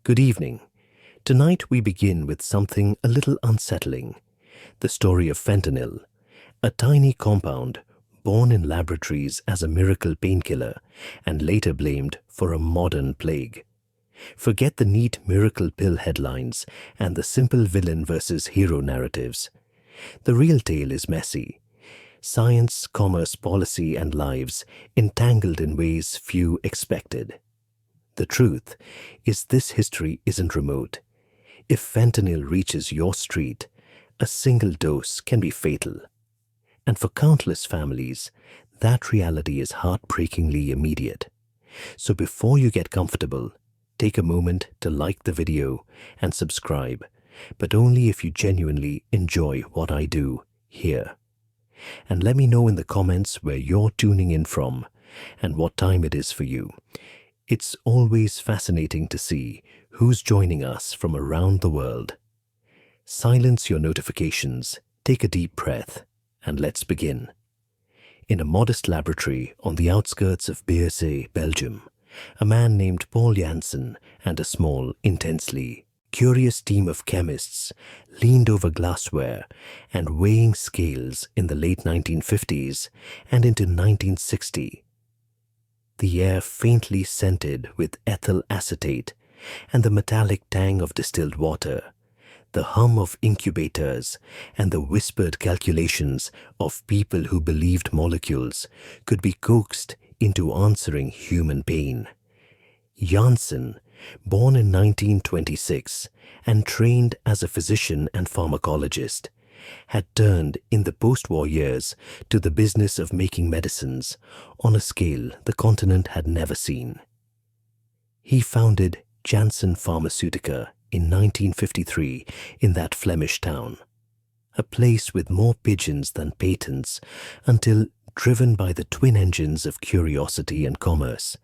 Good evening. Tonight we begin with something a little unsettling. The story of fentanyl, a tiny compound born in laboratories as a miracle painkiller and later blamed for a modern plague. Forget the neat miracle pill headlines and the simple villain versus hero narratives. The real tale is messy. Science, commerce, policy, and lives entangled in ways few expected. The truth is this history isn't remote. If fentanyl reaches your street, a single dose can be fatal. And for countless families, that reality is heartbreakingly immediate. So before you get comfortable, take a moment to like the video and subscribe, but only if you genuinely enjoy what I do here. And let me know in the comments where you're tuning in from and what time it is for you. It's always fascinating to see who's joining us from around the world. Silence your notifications, take a deep breath, and let's begin. In a modest laboratory on the outskirts of Beerse, Belgium, a man named Paul Janssen and a small, intensely curious team of chemists leaned over glassware and weighing scales in the late 1950s and into 1960. The air faintly scented with ethyl acetate and the metallic tang of distilled water, the hum of incubators and the whispered calculations of people who believed molecules could be coaxed into answering human pain. Janssen, born in 1926 and trained as a physician and pharmacologist, had turned in the post-war years to the business of making medicines on a scale the continent had never seen. He founded Janssen Pharmaceutica in 1953 in that Flemish town, a place with more pigeons than patents until, driven by the twin engines of curiosity and commerce,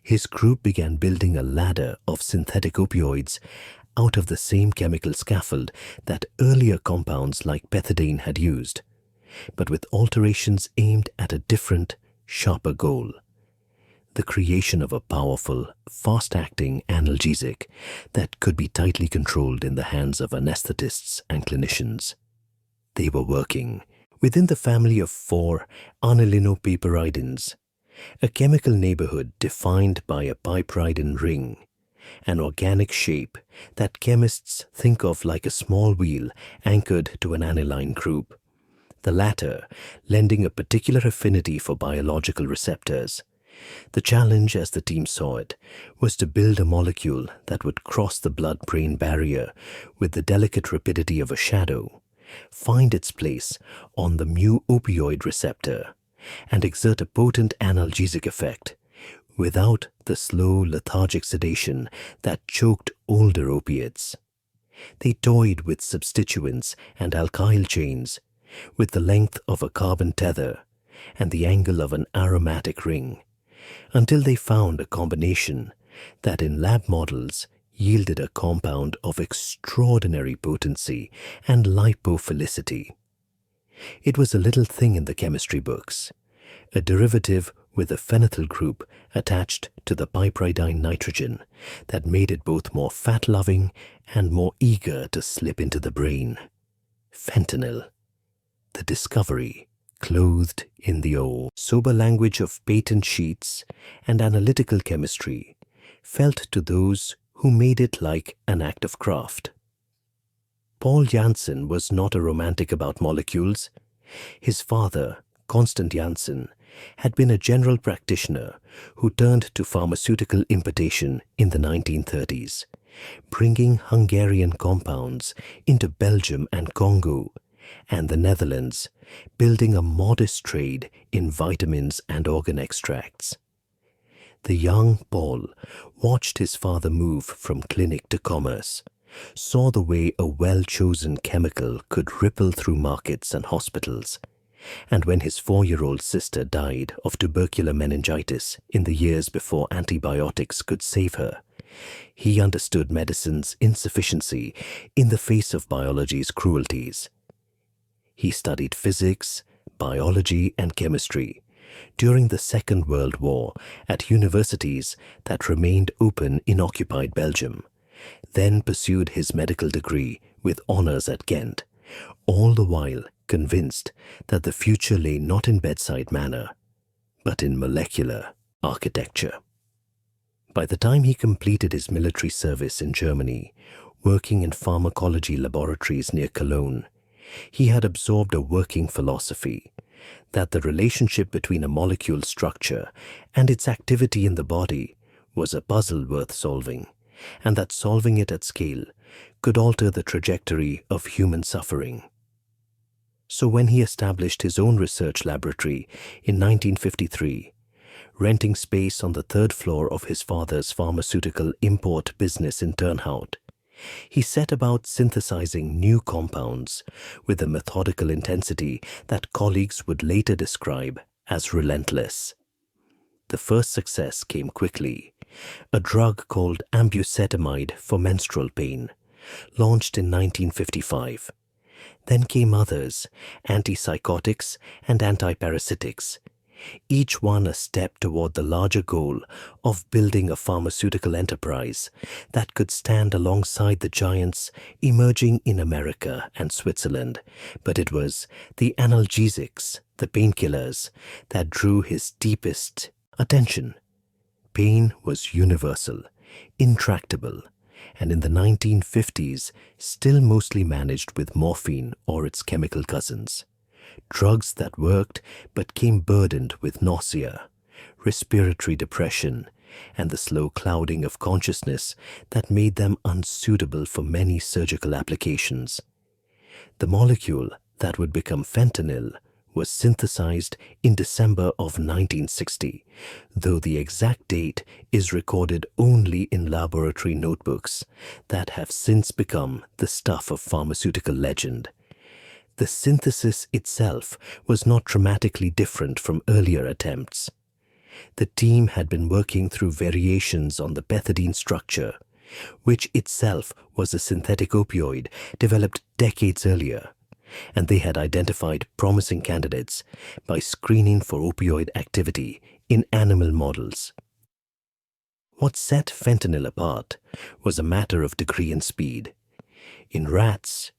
his group began building a ladder of synthetic opioids out of the same chemical scaffold that earlier compounds like pethidine had used, but with alterations aimed at a different, sharper goal: the creation of a powerful, fast-acting analgesic that could be tightly controlled in the hands of anesthetists and clinicians. They were working within the family of 4 anilinopiperidins, a chemical neighborhood defined by a piperidin ring, an organic shape that chemists think of like a small wheel anchored to an aniline group, the latter lending a particular affinity for biological receptors. The challenge, as the team saw it, was to build a molecule that would cross the blood-brain barrier with the delicate rapidity of a shadow, find its place on the mu-opioid receptor, and exert a potent analgesic effect without the slow, lethargic sedation that choked older opiates. They toyed with substituents and alkyl chains, with the length of a carbon tether and the angle of an aromatic ring, until they found a combination that in lab models yielded a compound of extraordinary potency and lipophilicity. It was a little thing in the chemistry books, a derivative with a phenyl group attached to the piperidine nitrogen that made it both more fat-loving and more eager to slip into the brain. Fentanyl, the discovery clothed in the old, sober language of patent sheets and analytical chemistry, felt to those who made it like an act of craft. Paul Janssen was not a romantic about molecules. His father, Constant Janssen, had been a general practitioner who turned to pharmaceutical importation in the 1930s, bringing Hungarian compounds into Belgium and Congo and the Netherlands, building a modest trade in vitamins and organ extracts. The young Paul watched his father move from clinic to commerce, saw the way a well-chosen chemical could ripple through markets and hospitals, and when his 4-year-old sister died of tubercular meningitis in the years before antibiotics could save her, he understood medicine's insufficiency in the face of biology's cruelties. He studied physics, biology, and chemistry during the Second World War at universities that remained open in occupied Belgium, then pursued his medical degree with honors at Ghent, all the while convinced that the future lay not in bedside manner, but in molecular architecture. By the time he completed his military service in Germany, working in pharmacology laboratories near Cologne, he had absorbed a working philosophy that the relationship between a molecule's structure and its activity in the body was a puzzle worth solving, and that solving it at scale could alter the trajectory of human suffering. So when he established his own research laboratory in 1953, renting space on the third floor of his father's pharmaceutical import business in Turnhout, he set about synthesizing new compounds with a methodical intensity that colleagues would later describe as relentless. The first success came quickly, a drug called ambucetamide for menstrual pain, launched in 1955. Then came others, antipsychotics and antiparasitics, each one a step toward the larger goal of building a pharmaceutical enterprise that could stand alongside the giants emerging in America and Switzerland. But it was the analgesics, the painkillers, that drew his deepest attention. Pain was universal, intractable, and in the 1950s still mostly managed with morphine or its chemical cousins. Drugs that worked but came burdened with nausea, respiratory depression, and the slow clouding of consciousness that made them unsuitable for many surgical applications. The molecule that would become fentanyl was synthesized in December of 1960, though the exact date is recorded only in laboratory notebooks that have since become the stuff of pharmaceutical legend. The synthesis itself was not dramatically different from earlier attempts. The team had been working through variations on the pethidine structure, which itself was a synthetic opioid developed decades earlier, and they had identified promising candidates by screening for opioid activity in animal models. What set fentanyl apart was a matter of degree and speed. In rats,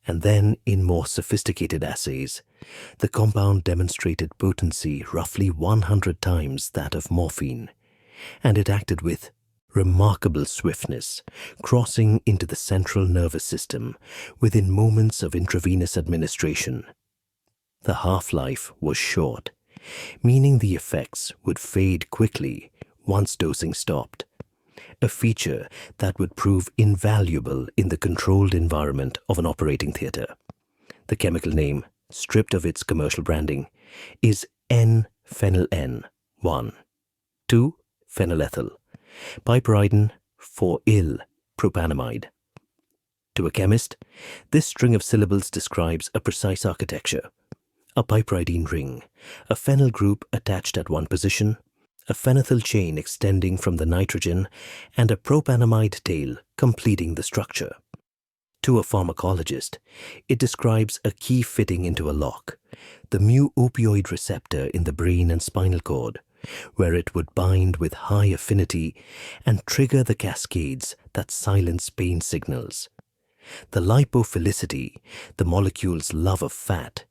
and then in more sophisticated assays, the compound demonstrated potency roughly 100 times that of morphine, and it acted with remarkable swiftness, crossing into the central nervous system within moments of intravenous administration. The half-life was short, meaning the effects would fade quickly once dosing stopped, a feature that would prove invaluable in the controlled environment of an operating theater. The chemical name, stripped of its commercial branding, is N-phenyl-N, 1, 2-phenylethyl, piperidine 4-ill-propanamide. To a chemist, this string of syllables describes a precise architecture: a piperidine ring, a phenyl group attached at one position, a phenethyl chain extending from the nitrogen, and a propanamide tail completing the structure. To a pharmacologist, it describes a key fitting into a lock, the mu-opioid receptor in the brain and spinal cord, where it would bind with high affinity and trigger the cascades that silence pain signals. The lipophilicity, the molecule's love of fat,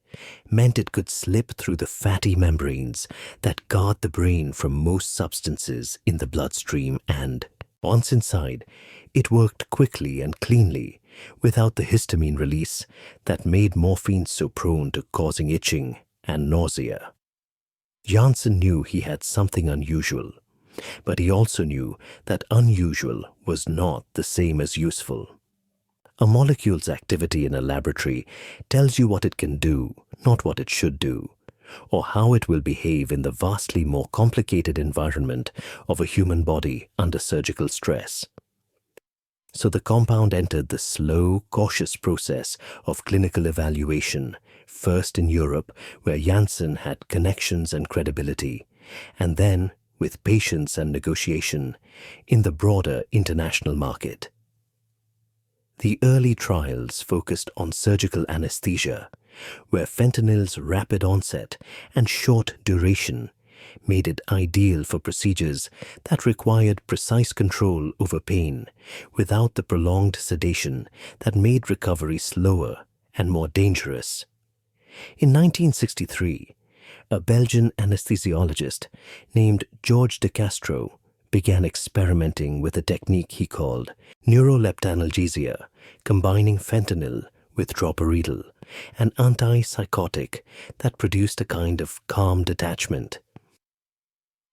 meant it could slip through the fatty membranes that guard the brain from most substances in the bloodstream, and, once inside, it worked quickly and cleanly without the histamine release that made morphine so prone to causing itching and nausea. Janssen knew he had something unusual, but he also knew that unusual was not the same as useful. A molecule's activity in a laboratory tells you what it can do, not what it should do, or how it will behave in the vastly more complicated environment of a human body under surgical stress. So the compound entered the slow, cautious process of clinical evaluation, first in Europe, where Janssen had connections and credibility, and then, with patience and negotiation, in the broader international market. The early trials focused on surgical anesthesia, where fentanyl's rapid onset and short duration made it ideal for procedures that required precise control over pain without the prolonged sedation that made recovery slower and more dangerous. In 1963, a Belgian anesthesiologist named George de Castro began experimenting with a technique he called neuroleptalgesia, combining fentanyl with droperidol, an antipsychotic that produced a kind of calm detachment.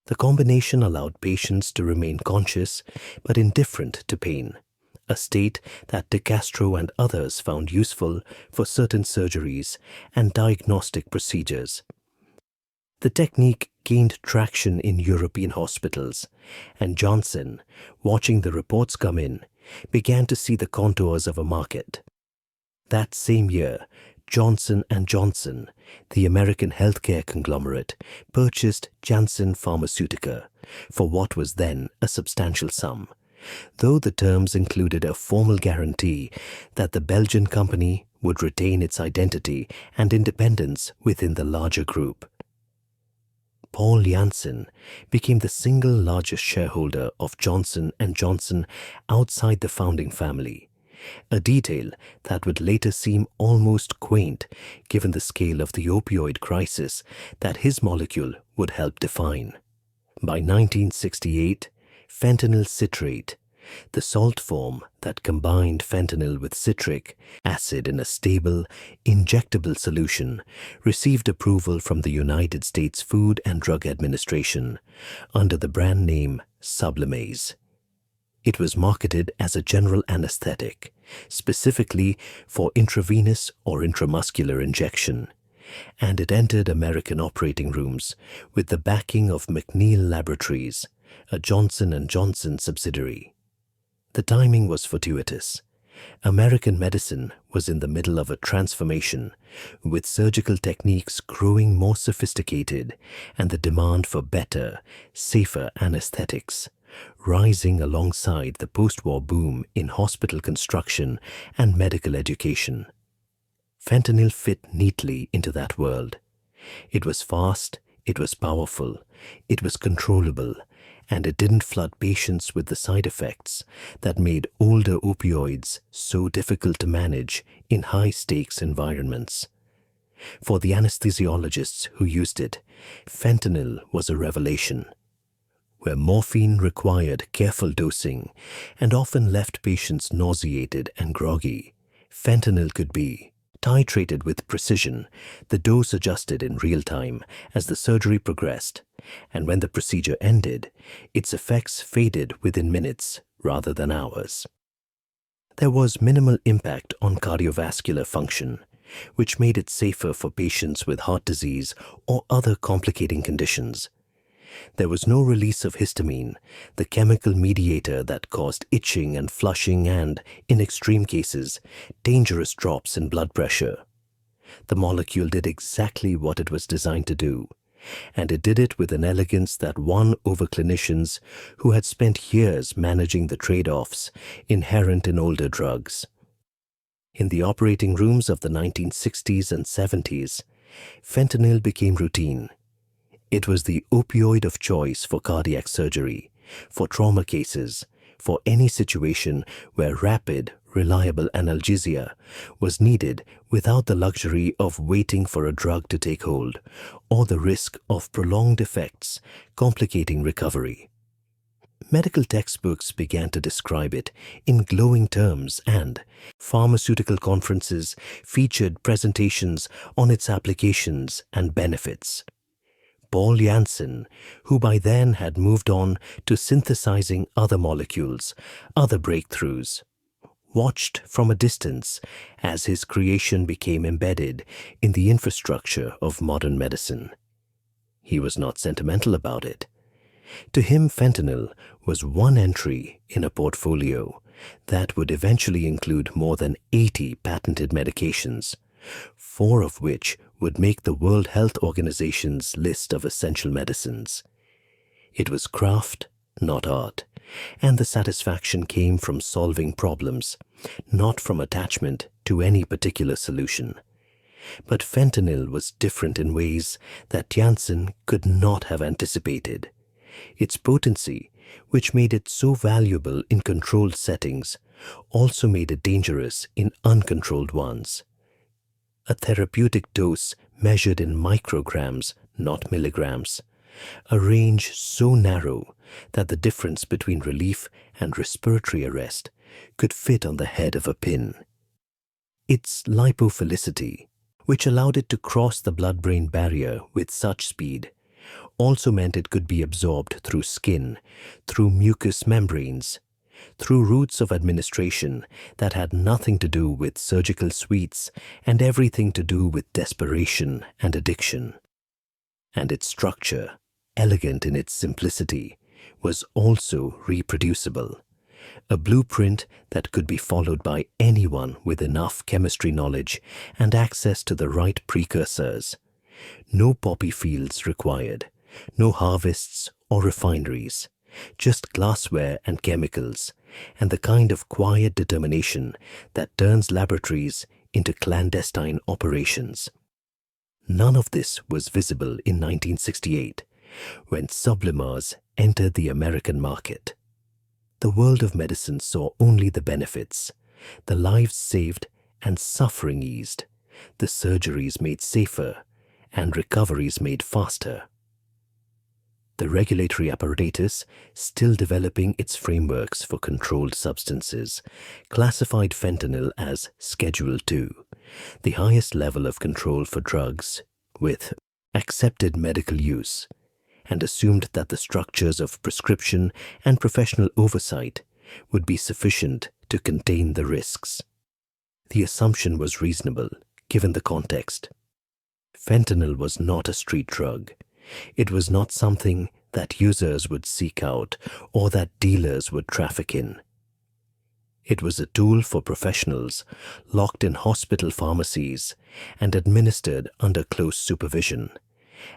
The combination allowed patients to remain conscious but indifferent to pain, a state that de Castro and others found useful for certain surgeries and diagnostic procedures. The technique gained traction in European hospitals, and Janssen, watching the reports come in, began to see the contours of a market. That same year, Johnson & Johnson, the American healthcare conglomerate, purchased Janssen Pharmaceutica for what was then a substantial sum, though the terms included a formal guarantee that the Belgian company would retain its identity and independence within the larger group. Paul Janssen became the single largest shareholder of Johnson & Johnson outside the founding family, a detail that would later seem almost quaint given the scale of the opioid crisis that his molecule would help define. By 1968, fentanyl citrate, the salt form that combined fentanyl with citric acid in a stable, injectable solution, received approval from the United States Food and Drug Administration under the brand name Sublimaze. It was marketed as a general anesthetic, specifically for intravenous or intramuscular injection, and it entered American operating rooms with the backing of McNeil Laboratories, a Johnson & Johnson subsidiary. The timing was fortuitous. American medicine was in the middle of a transformation, with surgical techniques growing more sophisticated and the demand for better, safer anesthetics rising alongside the post-war boom in hospital construction and medical education. Fentanyl fit neatly into that world. It was fast, it was powerful, it was controllable, and it didn't flood patients with the side effects that made older opioids so difficult to manage in high-stakes environments. For the anesthesiologists who used it, fentanyl was a revelation. Where morphine required careful dosing and often left patients nauseated and groggy, fentanyl could be titrated with precision, the dose adjusted in real time as the surgery progressed, and when the procedure ended, its effects faded within minutes rather than hours. There was minimal impact on cardiovascular function, which made it safer for patients with heart disease or other complicating conditions. There was no release of histamine, the chemical mediator that caused itching and flushing and, in extreme cases, dangerous drops in blood pressure. The molecule did exactly what it was designed to do, and it did it with an elegance that won over clinicians who had spent years managing the trade-offs inherent in older drugs. In the operating rooms of the 1960s and 70s, fentanyl became routine. It was the opioid of choice for cardiac surgery, for trauma cases, for any situation where rapid, reliable analgesia was needed without the luxury of waiting for a drug to take hold or the risk of prolonged effects complicating recovery. Medical textbooks began to describe it in glowing terms, and pharmaceutical conferences featured presentations on its applications and benefits. Paul Janssen, who by then had moved on to synthesizing other molecules, other breakthroughs, watched from a distance as his creation became embedded in the infrastructure of modern medicine. He was not sentimental about it. To him, fentanyl was one entry in a portfolio that would eventually include more than 80 patented medications, 4 of which would make the World Health Organization's list of essential medicines. It was craft, not art, and the satisfaction came from solving problems, not from attachment to any particular solution. But fentanyl was different in ways that Janssen could not have anticipated. Its potency, which made it so valuable in controlled settings, also made it dangerous in uncontrolled ones. A therapeutic dose measured in micrograms, not milligrams. A range so narrow that the difference between relief and respiratory arrest could fit on the head of a pin. Its lipophilicity, which allowed it to cross the blood-brain barrier with such speed, also meant it could be absorbed through skin, through mucous membranes, through routes of administration that had nothing to do with surgical suites and everything to do with desperation and addiction. And its structure, elegant in its simplicity, was also reproducible. A blueprint that could be followed by anyone with enough chemistry knowledge and access to the right precursors. No poppy fields required, no harvests or refineries, just glassware and chemicals, and the kind of quiet determination that turns laboratories into clandestine operations. None of this was visible in 1968, when sublimars entered the American market. The world of medicine saw only the benefits, the lives saved and suffering eased, the surgeries made safer and recoveries made faster. The regulatory apparatus, still developing its frameworks for controlled substances, classified fentanyl as Schedule II, the highest level of control for drugs with accepted medical use, and assumed that the structures of prescription and professional oversight would be sufficient to contain the risks. The assumption was reasonable, given the context. Fentanyl was not a street drug. It was not something that users would seek out or that dealers would traffic in. It was a tool for professionals locked in hospital pharmacies and administered under close supervision.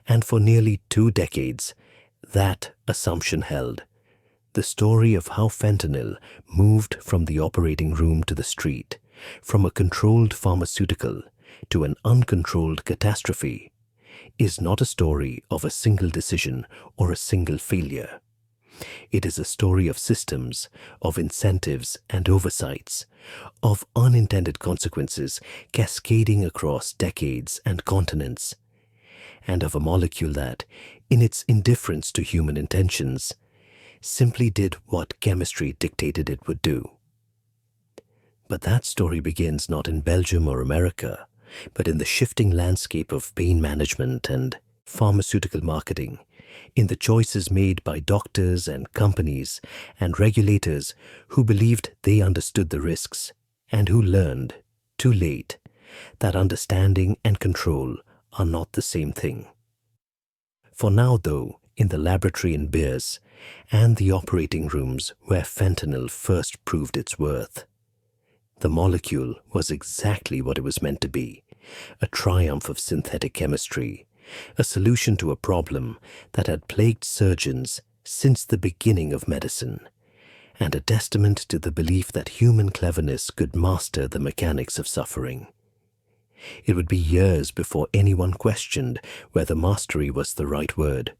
And for nearly 2 decades, that assumption held. The story of how fentanyl moved from the operating room to the street, from a controlled pharmaceutical to an uncontrolled catastrophe, is not a story of a single decision or a single failure. It is a story of systems, of incentives and oversights, of unintended consequences cascading across decades and continents, and of a molecule that, in its indifference to human intentions, simply did what chemistry dictated it would do. But that story begins not in Belgium or America, but in the shifting landscape of pain management and pharmaceutical marketing, in the choices made by doctors and companies and regulators who believed they understood the risks and who learned, too late, that understanding and control are not the same thing. For now, though, in the laboratory in Beers and the operating rooms where fentanyl first proved its worth, the molecule was exactly what it was meant to be, a triumph of synthetic chemistry, a solution to a problem that had plagued surgeons since the beginning of medicine, and a testament to the belief that human cleverness could master the mechanics of suffering. It would be years before anyone questioned whether mastery was the right word,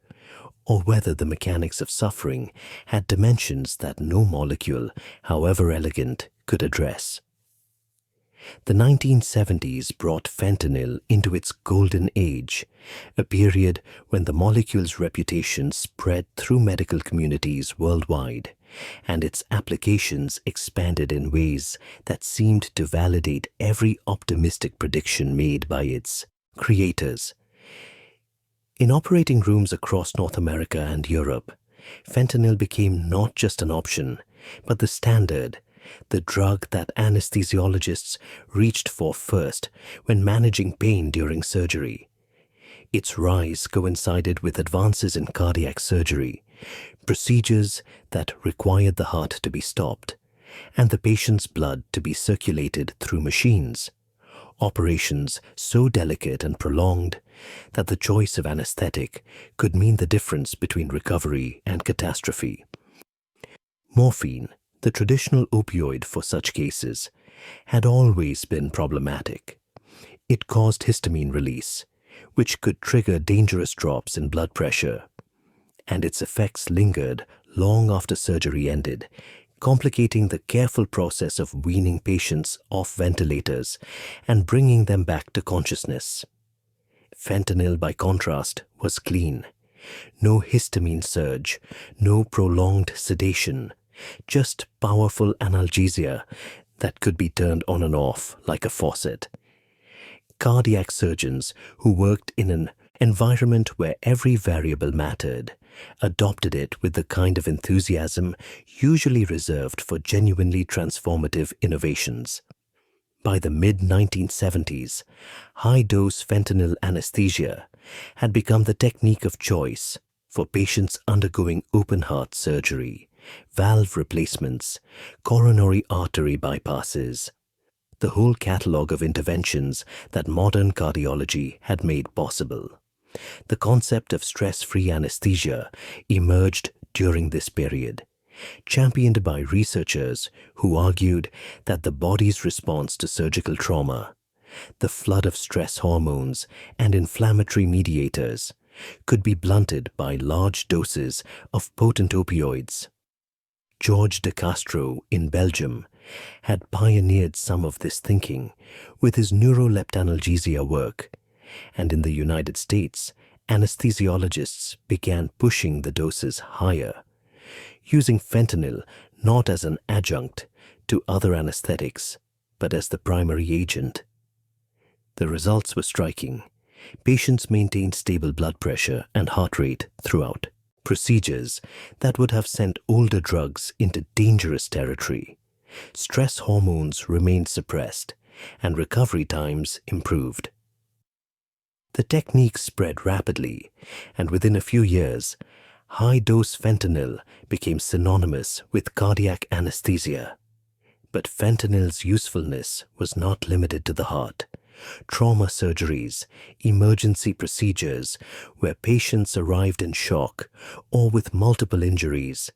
or whether the mechanics of suffering had dimensions that no molecule, however elegant, could address. The 1970s brought fentanyl into its golden age, a period when the molecule's reputation spread through medical communities worldwide, and its applications expanded in ways that seemed to validate every optimistic prediction made by its creators. In operating rooms across North America and Europe, fentanyl became not just an option, but the standard, the drug that anesthesiologists reached for first when managing pain during surgery. Its rise coincided with advances in cardiac surgery, procedures that required the heart to be stopped and the patient's blood to be circulated through machines, operations so delicate and prolonged that the choice of anesthetic could mean the difference between recovery and catastrophe. Morphine, the traditional opioid for such cases, had always been problematic. It caused histamine release, which could trigger dangerous drops in blood pressure, and its effects lingered long after surgery ended, complicating the careful process of weaning patients off ventilators and bringing them back to consciousness. Fentanyl, by contrast, was clean. No histamine surge, no prolonged sedation, just powerful analgesia that could be turned on and off like a faucet. Cardiac surgeons who worked in an environment where every variable mattered adopted it with the kind of enthusiasm usually reserved for genuinely transformative innovations. By the mid-1970s, high-dose fentanyl anesthesia had become the technique of choice for patients undergoing open-heart surgery, valve replacements, coronary artery bypasses, the whole catalogue of interventions that modern cardiology had made possible. The concept of stress-free anesthesia emerged during this period, championed by researchers who argued that the body's response to surgical trauma, the flood of stress hormones and inflammatory mediators, could be blunted by large doses of potent opioids. George de Castro in Belgium had pioneered some of this thinking with his neuroleptalgia work, and in the United States, anesthesiologists began pushing the doses higher, using fentanyl not as an adjunct to other anesthetics, but as the primary agent. The results were striking. Patients maintained stable blood pressure and heart rate throughout. Procedures that would have sent older drugs into dangerous territory. Stress hormones remained suppressed, and recovery times improved. The technique spread rapidly, and within a few years, high-dose fentanyl became synonymous with cardiac anesthesia. But fentanyl's usefulness was not limited to the heart. Trauma surgeries, emergency procedures where patients arrived in shock or with multiple injuries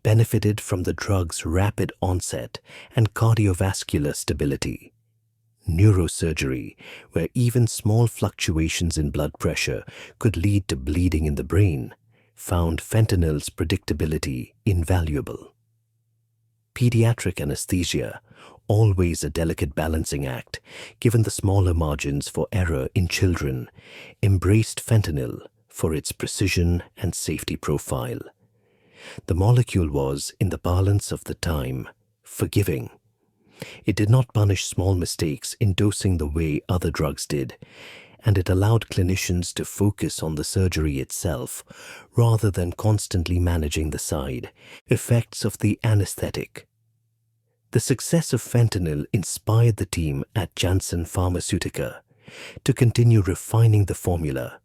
benefited from the drug's rapid onset and cardiovascular stability. Neurosurgery, where even small fluctuations in blood pressure could lead to bleeding in the brain, found fentanyl's predictability invaluable. Pediatric anesthesia, always a delicate balancing act, given the smaller margins for error in children, embraced fentanyl for its precision and safety profile. The molecule was, in the parlance of the time, forgiving. It did not punish small mistakes in dosing the way other drugs did, and it allowed clinicians to focus on the surgery itself rather than constantly managing the side effects of the anesthetic. The success of fentanyl inspired the team at Janssen Pharmaceutica to continue refining the formula,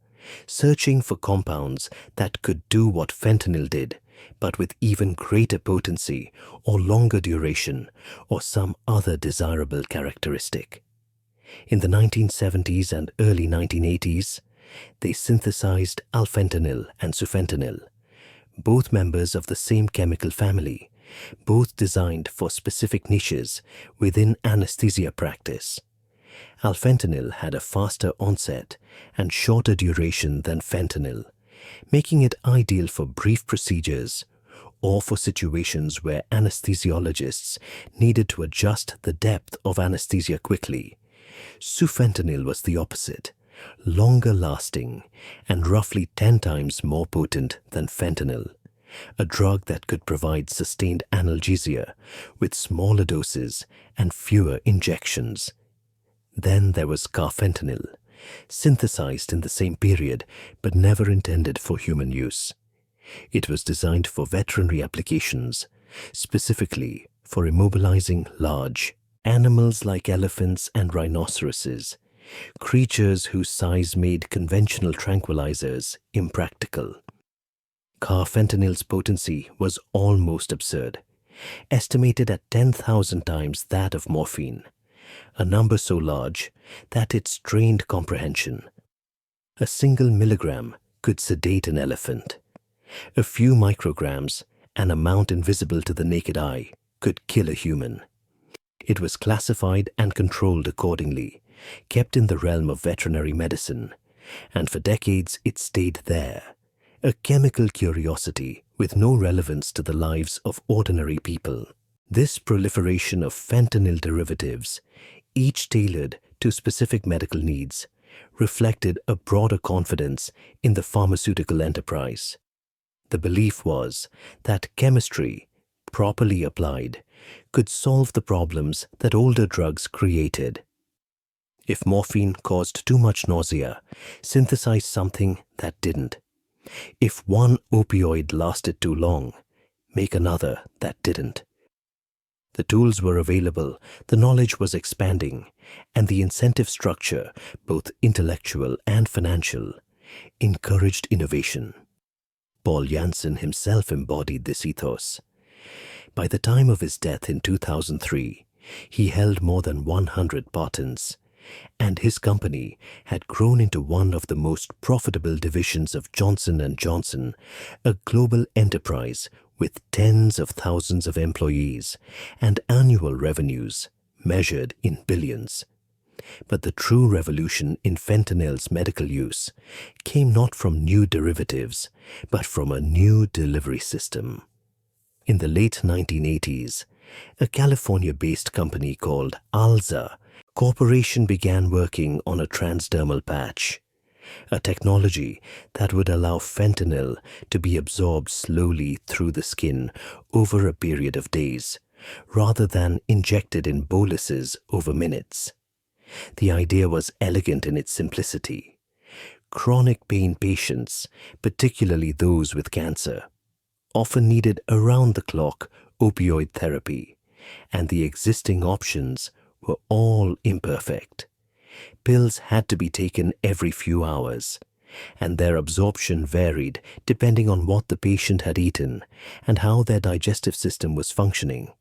searching for compounds that could do what fentanyl did, but with even greater potency or longer duration or some other desirable characteristic. In the 1970s and early 1980s, they synthesized alfentanil and sufentanil, both members of the same chemical family, both designed for specific niches within anesthesia practice. Alfentanil had a faster onset and shorter duration than fentanyl, making it ideal for brief procedures or for situations where anesthesiologists needed to adjust the depth of anesthesia quickly. Sufentanil was the opposite, longer lasting and roughly 10 times more potent than fentanyl, a drug that could provide sustained analgesia with smaller doses and fewer injections. Then there was carfentanil, synthesized in the same period but never intended for human use. It was designed for veterinary applications, specifically for immobilizing large animals like elephants and rhinoceroses, creatures whose size made conventional tranquilizers impractical. Carfentanil's potency was almost absurd, estimated at 10,000 times that of morphine, a number so large that it strained comprehension. A single milligram could sedate an elephant. A few micrograms, an amount invisible to the naked eye, could kill a human. It was classified and controlled accordingly, kept in the realm of veterinary medicine, and for decades it stayed there, a chemical curiosity with no relevance to the lives of ordinary people. This proliferation of fentanyl derivatives, each tailored to specific medical needs, reflected a broader confidence in the pharmaceutical enterprise. The belief was that chemistry, properly applied, could solve the problems that older drugs created. If morphine caused too much nausea, synthesize something that didn't. If one opioid lasted too long, make another that didn't. The tools were available, the knowledge was expanding, and the incentive structure, both intellectual and financial, encouraged innovation. Paul Janssen himself embodied this ethos. By the time of his death in 2003, he held more than 100 patents, and his company had grown into one of the most profitable divisions of Johnson & Johnson, a global enterprise with tens of thousands of employees and annual revenues measured in billions. But the true revolution in fentanyl's medical use came not from new derivatives, but from a new delivery system. In the late 1980s, a California-based company called Alza Corporation began working on a transdermal patch, a technology that would allow fentanyl to be absorbed slowly through the skin over a period of days, rather than injected in boluses over minutes. The idea was elegant in its simplicity. Chronic pain patients, particularly those with cancer, often needed around-the-clock opioid therapy, and the existing options were all imperfect. Pills had to be taken every few hours, and their absorption varied depending on what the patient had eaten and how their digestive system was functioning.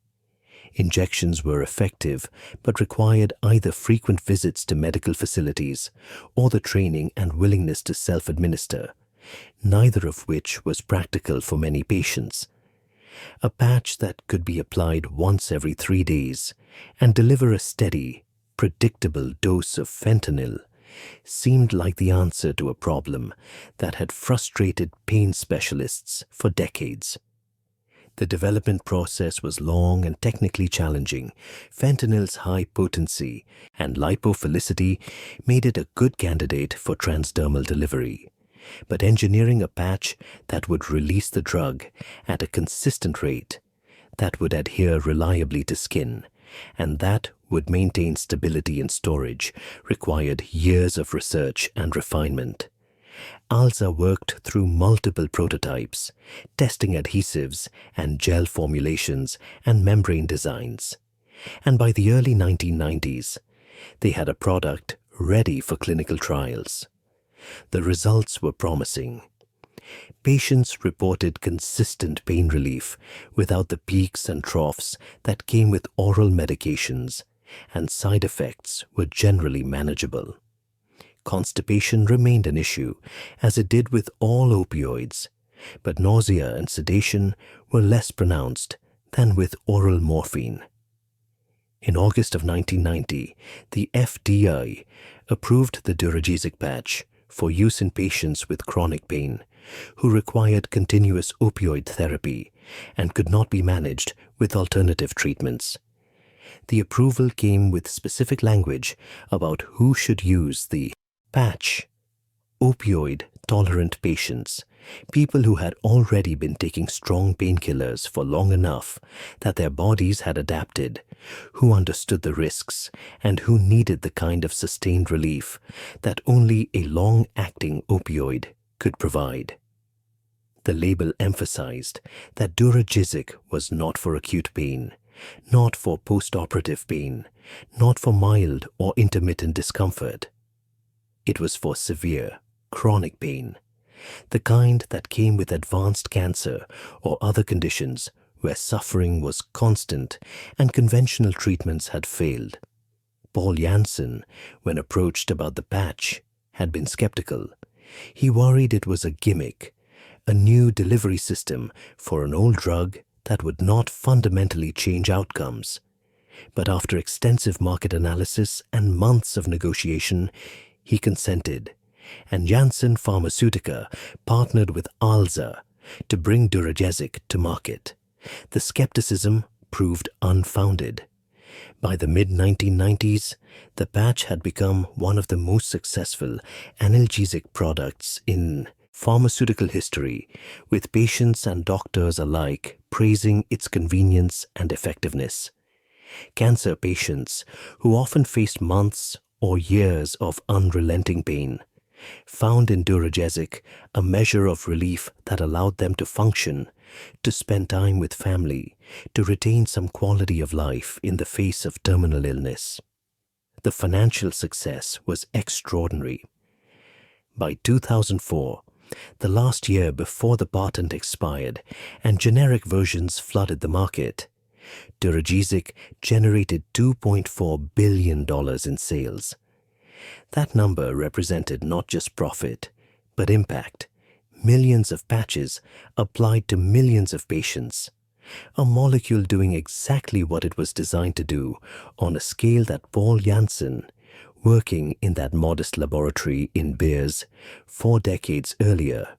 Injections were effective but required either frequent visits to medical facilities or the training and willingness to self-administer, neither of which was practical for many patients. A patch that could be applied once every 3 days and deliver a steady, predictable dose of fentanyl seemed like the answer to a problem that had frustrated pain specialists for decades. The development process was long and technically challenging. Fentanyl's high potency and lipophilicity made it a good candidate for transdermal delivery. But engineering a patch that would release the drug at a consistent rate, that would adhere reliably to skin, and that would maintain stability in storage required years of research and refinement. Alza worked through multiple prototypes, testing adhesives and gel formulations and membrane designs. And by the early 1990s, they had a product ready for clinical trials. The results were promising. Patients reported consistent pain relief without the peaks and troughs that came with oral medications, and side effects were generally manageable. Constipation remained an issue, as it did with all opioids, but nausea and sedation were less pronounced than with oral morphine. In August of 1990, the FDA approved the Duragesic patch for use in patients with chronic pain who required continuous opioid therapy and could not be managed with alternative treatments. The approval came with specific language about who should use the patch: opioid-tolerant patients, people who had already been taking strong painkillers for long enough that their bodies had adapted, who understood the risks, and who needed the kind of sustained relief that only a long-acting opioid could provide. The label emphasized that Duragesic was not for acute pain, not for post-operative pain, not for mild or intermittent discomfort. It was for severe, chronic pain, the kind that came with advanced cancer or other conditions where suffering was constant and conventional treatments had failed. Paul Janssen, when approached about the patch, had been skeptical. He worried it was a gimmick, a new delivery system for an old drug that would not fundamentally change outcomes. But after extensive market analysis and months of negotiation, he consented, and Janssen Pharmaceutica partnered with Alza to bring Duragesic to market. The skepticism proved unfounded. By the mid-1990s, the patch had become one of the most successful analgesic products in pharmaceutical history, with patients and doctors alike praising its convenience and effectiveness. Cancer patients, who often faced months or years of unrelenting pain, found in Duragesic a measure of relief that allowed them to function, to spend time with family, to retain some quality of life in the face of terminal illness. The financial success was extraordinary. By 2004, the last year before the patent expired and generic versions flooded the market, Duragesic generated $2.4 billion in sales. That number represented not just profit, but impact. Millions of patches applied to millions of patients. A molecule doing exactly what it was designed to do on a scale that Paul Janssen, working in that modest laboratory in Beers 4 decades earlier,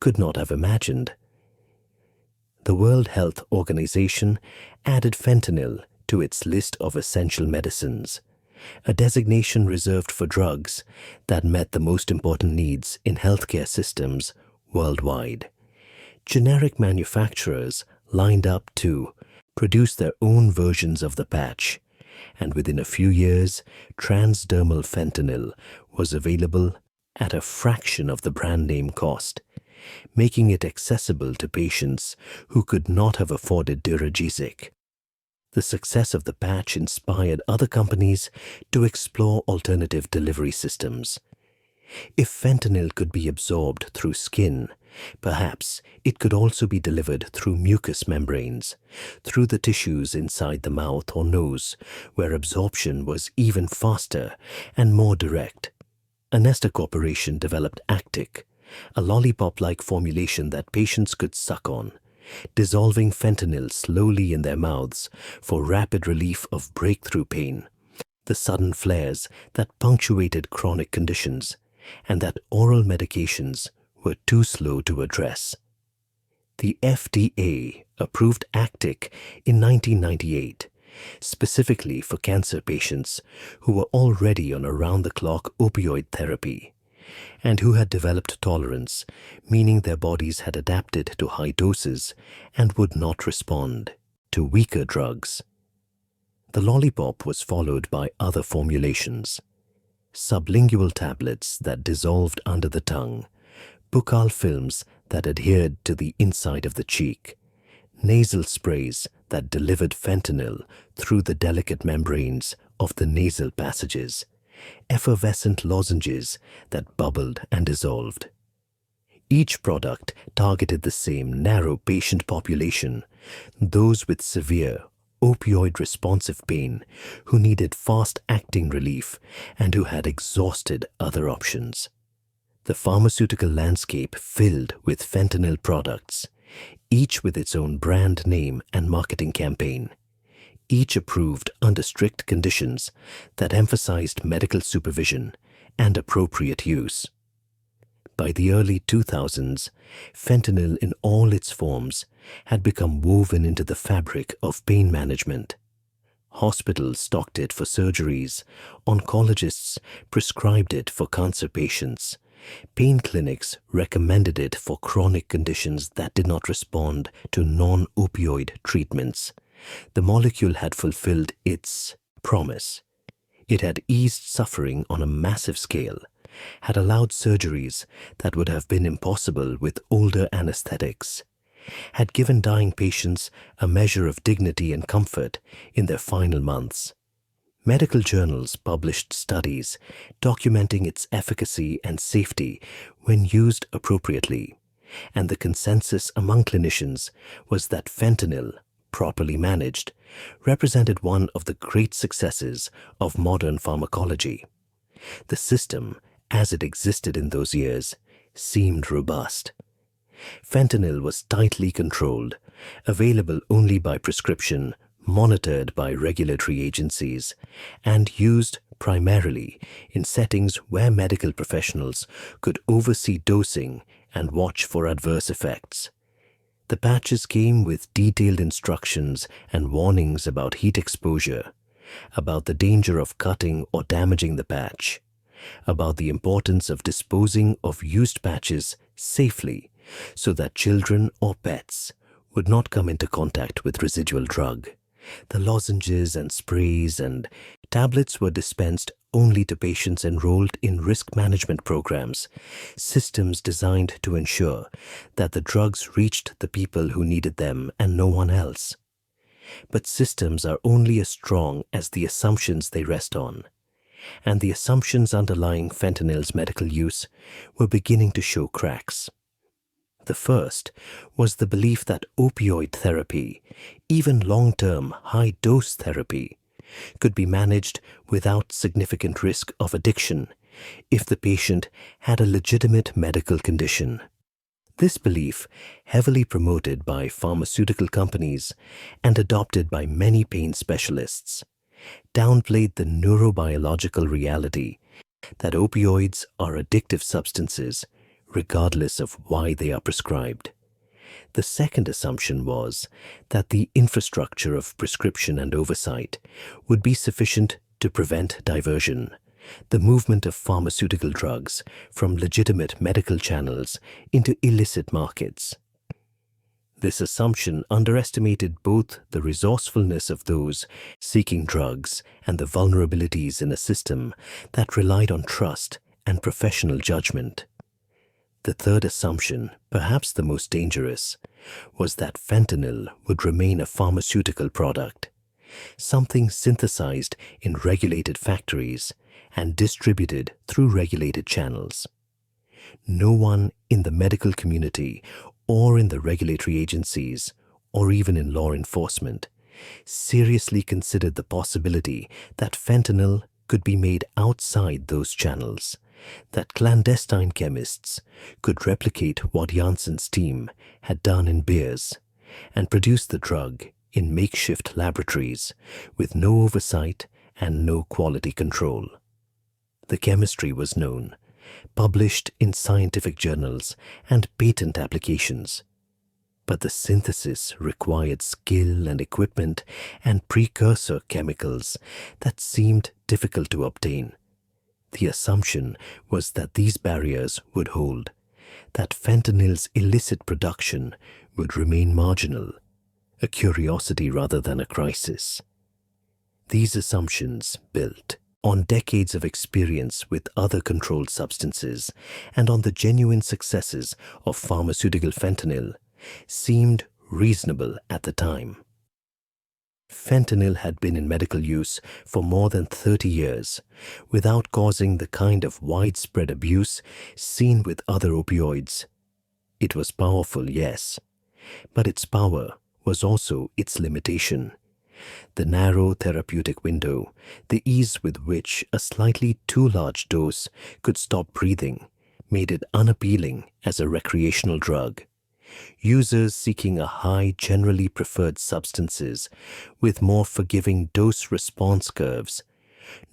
could not have imagined. The World Health Organization added fentanyl to its list of essential medicines, a designation reserved for drugs that met the most important needs in healthcare systems worldwide. Generic manufacturers lined up to produce their own versions of the patch, and within a few years, transdermal fentanyl was available at a fraction of the brand name cost, making it accessible to patients who could not have afforded Duragesic. The success of the patch inspired other companies to explore alternative delivery systems. If fentanyl could be absorbed through skin, perhaps it could also be delivered through mucous membranes, through the tissues inside the mouth or nose, where absorption was even faster and more direct. Anesta Corporation developed Actic, a lollipop-like formulation that patients could suck on, dissolving fentanyl slowly in their mouths for rapid relief of breakthrough pain, the sudden flares that punctuated chronic conditions, and that oral medications were too slow to address. The FDA approved Actic in 1998, specifically for cancer patients who were already on around-the-clock opioid therapy, and who had developed tolerance, meaning their bodies had adapted to high doses and would not respond to weaker drugs. The lollipop was followed by other formulations: sublingual tablets that dissolved under the tongue, buccal films that adhered to the inside of the cheek, nasal sprays that delivered fentanyl through the delicate membranes of the nasal passages, effervescent lozenges that bubbled and dissolved. Each product targeted the same narrow patient population, those with severe opioid-responsive pain who needed fast-acting relief and who had exhausted other options. The pharmaceutical landscape filled with fentanyl products, each with its own brand name and marketing campaign, each approved under strict conditions that emphasized medical supervision and appropriate use. By the early 2000s, fentanyl in all its forms had become woven into the fabric of pain management. Hospitals stocked it for surgeries, oncologists prescribed it for cancer patients, pain clinics recommended it for chronic conditions that did not respond to non-opioid treatments. The molecule had fulfilled its promise. It had eased suffering on a massive scale, had allowed surgeries that would have been impossible with older anesthetics, had given dying patients a measure of dignity and comfort in their final months. Medical journals published studies documenting its efficacy and safety when used appropriately, and the consensus among clinicians was that fentanyl, properly managed, represented one of the great successes of modern pharmacology. The system, as it existed in those years, seemed robust. Fentanyl was tightly controlled, available only by prescription, monitored by regulatory agencies, and used primarily in settings where medical professionals could oversee dosing and watch for adverse effects. The patches came with detailed instructions and warnings about heat exposure, about the danger of cutting or damaging the patch, about the importance of disposing of used patches safely so that children or pets would not come into contact with residual drug. The lozenges and sprays and tablets were dispensed only to patients enrolled in risk management programs, systems designed to ensure that the drugs reached the people who needed them and no one else. But systems are only as strong as the assumptions they rest on, and the assumptions underlying fentanyl's medical use were beginning to show cracks. The first was the belief that opioid therapy, even long-term high-dose therapy, could be managed without significant risk of addiction if the patient had a legitimate medical condition. This belief, heavily promoted by pharmaceutical companies and adopted by many pain specialists, downplayed the neurobiological reality that opioids are addictive substances regardless of why they are prescribed. The second assumption was that the infrastructure of prescription and oversight would be sufficient to prevent diversion, the movement of pharmaceutical drugs from legitimate medical channels into illicit markets. This assumption underestimated both the resourcefulness of those seeking drugs and the vulnerabilities in a system that relied on trust and professional judgment. The third assumption, perhaps the most dangerous, was that fentanyl would remain a pharmaceutical product, something synthesized in regulated factories and distributed through regulated channels. No one in the medical community or in the regulatory agencies or even in law enforcement seriously considered the possibility that fentanyl could be made outside those channels, that clandestine chemists could replicate what Janssen's team had done in beers and produce the drug in makeshift laboratories with no oversight and no quality control. The chemistry was known, published in scientific journals and patent applications, but the synthesis required skill and equipment and precursor chemicals that seemed difficult to obtain. The assumption was that these barriers would hold, that fentanyl's illicit production would remain marginal, a curiosity rather than a crisis. These assumptions, built on decades of experience with other controlled substances and on the genuine successes of pharmaceutical fentanyl, seemed reasonable at the time. Fentanyl had been in medical use for more than 30 years without causing the kind of widespread abuse seen with other opioids. It was powerful, yes, but its power was also its limitation. The narrow therapeutic window, the ease with which a slightly too large dose could stop breathing, made it unappealing as a recreational drug. Users seeking a high generally preferred substances with more forgiving dose-response curves,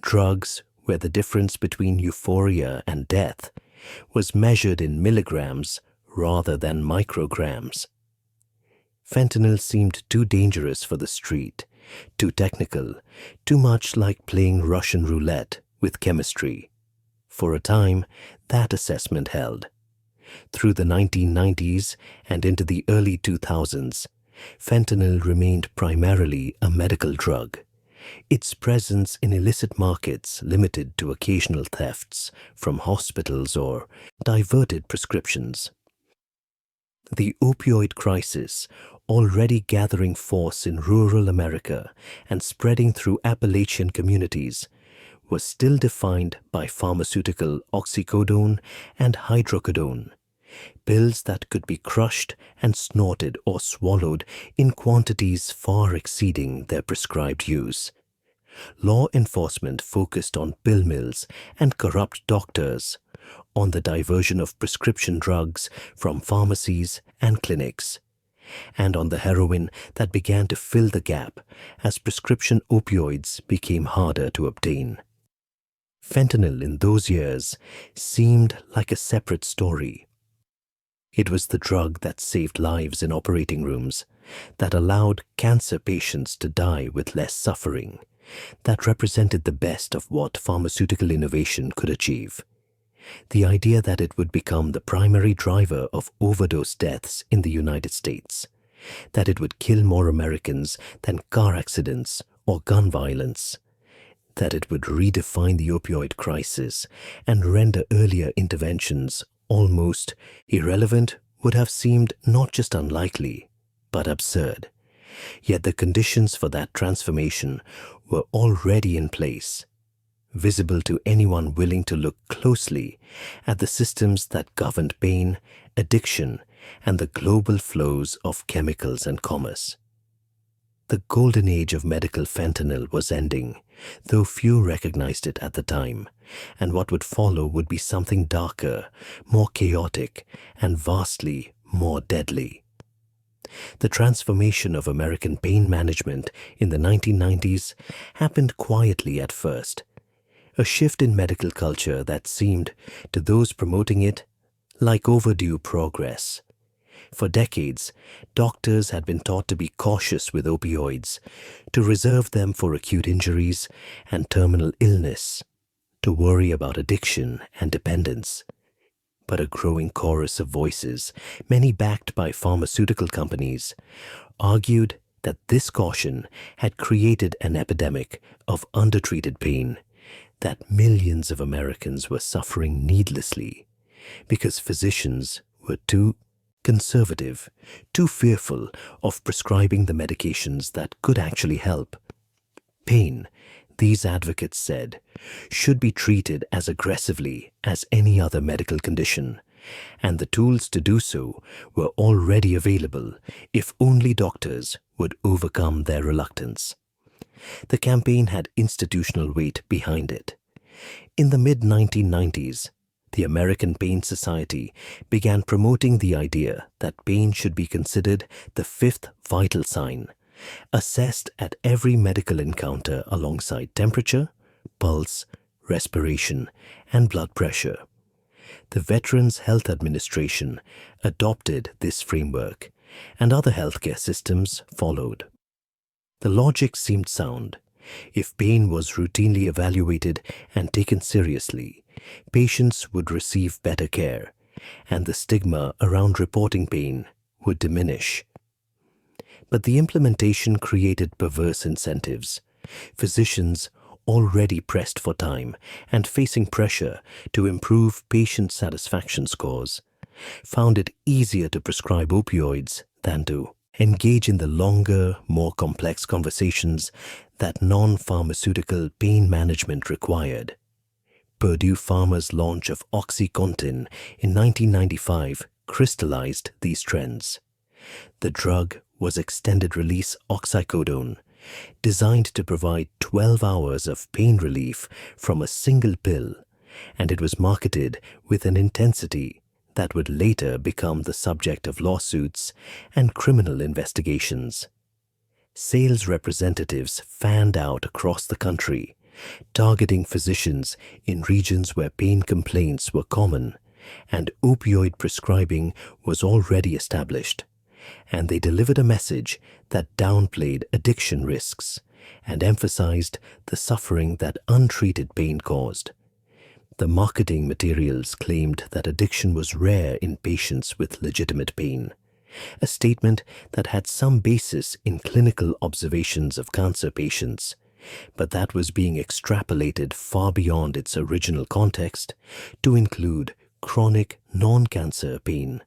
drugs where the difference between euphoria and death was measured in milligrams rather than micrograms. Fentanyl seemed too dangerous for the street, too technical, too much like playing Russian roulette with chemistry. For a time, that assessment held. Through the 1990s and into the early 2000s, fentanyl remained primarily a medical drug, its presence in illicit markets limited to occasional thefts from hospitals or diverted prescriptions. The opioid crisis, already gathering force in rural America and spreading through Appalachian communities, was still defined by pharmaceutical oxycodone and hydrocodone, pills that could be crushed and snorted or swallowed in quantities far exceeding their prescribed use. Law enforcement focused on pill mills and corrupt doctors, on the diversion of prescription drugs from pharmacies and clinics, and on the heroin that began to fill the gap as prescription opioids became harder to obtain. Fentanyl in those years seemed like a separate story. It was the drug that saved lives in operating rooms, that allowed cancer patients to die with less suffering, that represented the best of what pharmaceutical innovation could achieve. The idea that it would become the primary driver of overdose deaths in the United States, that it would kill more Americans than car accidents or gun violence, that it would redefine the opioid crisis and render earlier interventions almost irrelevant would have seemed not just unlikely, but absurd. Yet the conditions for that transformation were already in place, visible to anyone willing to look closely at the systems that governed pain, addiction, and the global flows of chemicals and commerce. The golden age of medical fentanyl was ending, though few recognized it at the time, and what would follow would be something darker, more chaotic, and vastly more deadly. The transformation of American pain management in the 1990s happened quietly at first, a shift in medical culture that seemed, to those promoting it, like overdue progress. For decades, doctors had been taught to be cautious with opioids, to reserve them for acute injuries and terminal illness, to worry about addiction and dependence. But a growing chorus of voices, many backed by pharmaceutical companies, argued that this caution had created an epidemic of undertreated pain, that millions of Americans were suffering needlessly because physicians were too conservative, too fearful of prescribing the medications that could actually help. Pain, these advocates said, should be treated as aggressively as any other medical condition, and the tools to do so were already available if only doctors would overcome their reluctance. The campaign had institutional weight behind it. In the mid-1990s, the American Pain Society began promoting the idea that pain should be considered the fifth vital sign, assessed at every medical encounter alongside temperature, pulse, respiration, and blood pressure. The Veterans Health Administration adopted this framework, and other healthcare systems followed. The logic seemed sound. If pain was routinely evaluated and taken seriously, patients would receive better care, and the stigma around reporting pain would diminish. But the implementation created perverse incentives. Physicians, already pressed for time and facing pressure to improve patient satisfaction scores, found it easier to prescribe opioids than to engage in the longer, more complex conversations that non-pharmaceutical pain management required. Purdue Pharma's launch of OxyContin in 1995 crystallized these trends. The drug was extended-release oxycodone, designed to provide 12 hours of pain relief from a single pill, and it was marketed with an intensity that would later become the subject of lawsuits and criminal investigations. Sales representatives fanned out across the country, targeting physicians in regions where pain complaints were common and opioid prescribing was already established, and they delivered a message that downplayed addiction risks and emphasized the suffering that untreated pain caused. The marketing materials claimed that addiction was rare in patients with legitimate pain, a statement that had some basis in clinical observations of cancer patients, but that was being extrapolated far beyond its original context to include chronic non-cancer pain,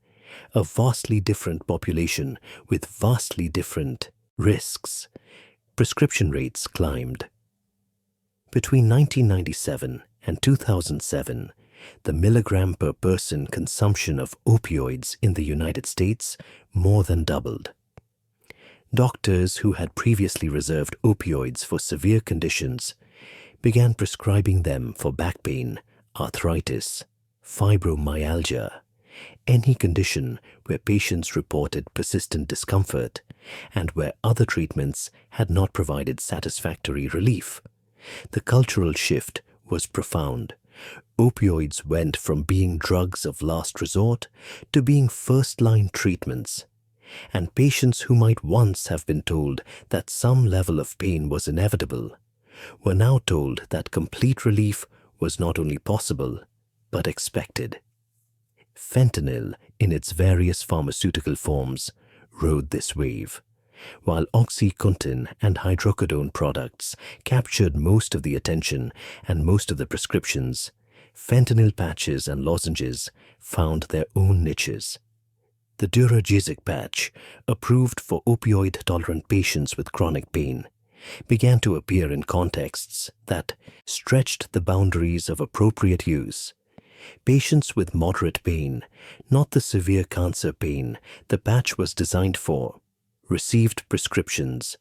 a vastly different population with vastly different risks. Prescription rates climbed. Between 1997 and 2007, the milligram per person consumption of opioids in the United States more than doubled. Doctors who had previously reserved opioids for severe conditions began prescribing them for back pain, arthritis, fibromyalgia, any condition where patients reported persistent discomfort and where other treatments had not provided satisfactory relief. The cultural shift was profound. Opioids went from being drugs of last resort to being first-line treatments. And patients who might once have been told that some level of pain was inevitable were now told that complete relief was not only possible, but expected. Fentanyl, in its various pharmaceutical forms, rode this wave. While OxyContin and hydrocodone products captured most of the attention and most of the prescriptions, fentanyl patches and lozenges found their own niches. The Duragesic patch, approved for opioid-tolerant patients with chronic pain, began to appear in contexts that stretched the boundaries of appropriate use. Patients with moderate pain, not the severe cancer pain the patch was designed for, received prescriptions.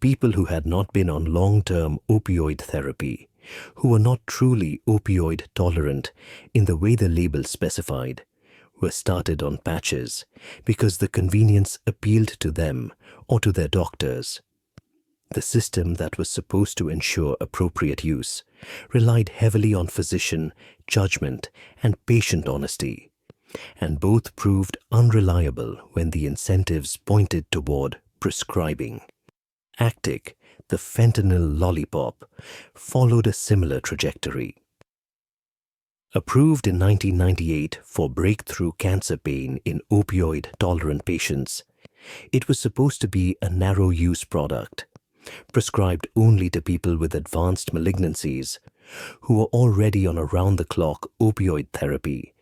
People who had not been on long-term opioid therapy, who were not truly opioid tolerant in the way the label specified, were started on patches because the convenience appealed to them or to their doctors. The system that was supposed to ensure appropriate use relied heavily on physician judgment and patient honesty, and both proved unreliable when the incentives pointed toward prescribing. Actic, the fentanyl lollipop, followed a similar trajectory. Approved in 1998 for breakthrough cancer pain in opioid-tolerant patients, it was supposed to be a narrow-use product, prescribed only to people with advanced malignancies who were already on around-the-clock opioid therapy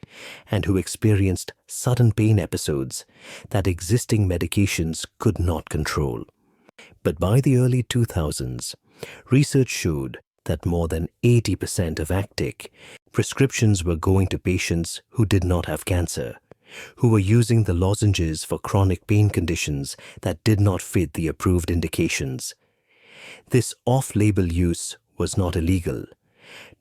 and who experienced sudden pain episodes that existing medications could not control. But by the early 2000s, research showed that more than 80% of Actic prescriptions were going to patients who did not have cancer, who were using the lozenges for chronic pain conditions that did not fit the approved indications. This off-label use was not illegal.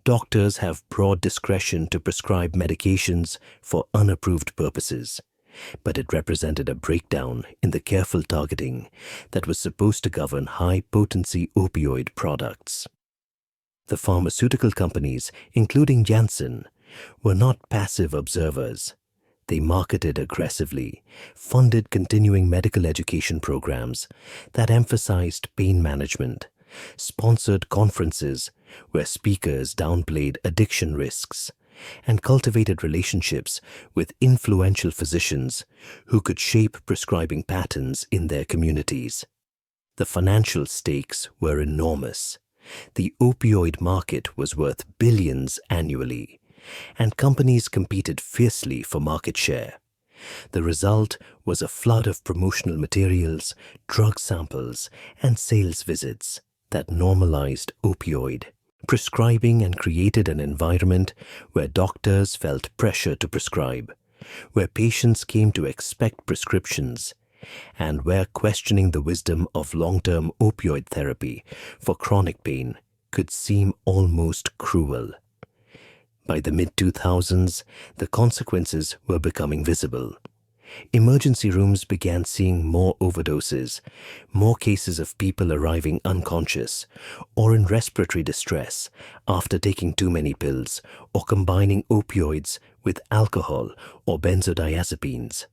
Doctors have broad discretion to prescribe medications for unapproved purposes, but it represented a breakdown in the careful targeting that was supposed to govern high-potency opioid products. The pharmaceutical companies, including Janssen, were not passive observers. They marketed aggressively, funded continuing medical education programs that emphasized pain management, sponsored conferences where speakers downplayed addiction risks, and cultivated relationships with influential physicians who could shape prescribing patterns in their communities. The financial stakes were enormous. The opioid market was worth billions annually, and companies competed fiercely for market share. The result was a flood of promotional materials, drug samples, and sales visits that normalized opioid prescribing and created an environment where doctors felt pressure to prescribe, where patients came to expect prescriptions, and where questioning the wisdom of long-term opioid therapy for chronic pain could seem almost cruel. By the mid-2000s, the consequences were becoming visible. Emergency rooms began seeing more overdoses, more cases of people arriving unconscious or in respiratory distress after taking too many pills or combining opioids with alcohol or benzodiazepines.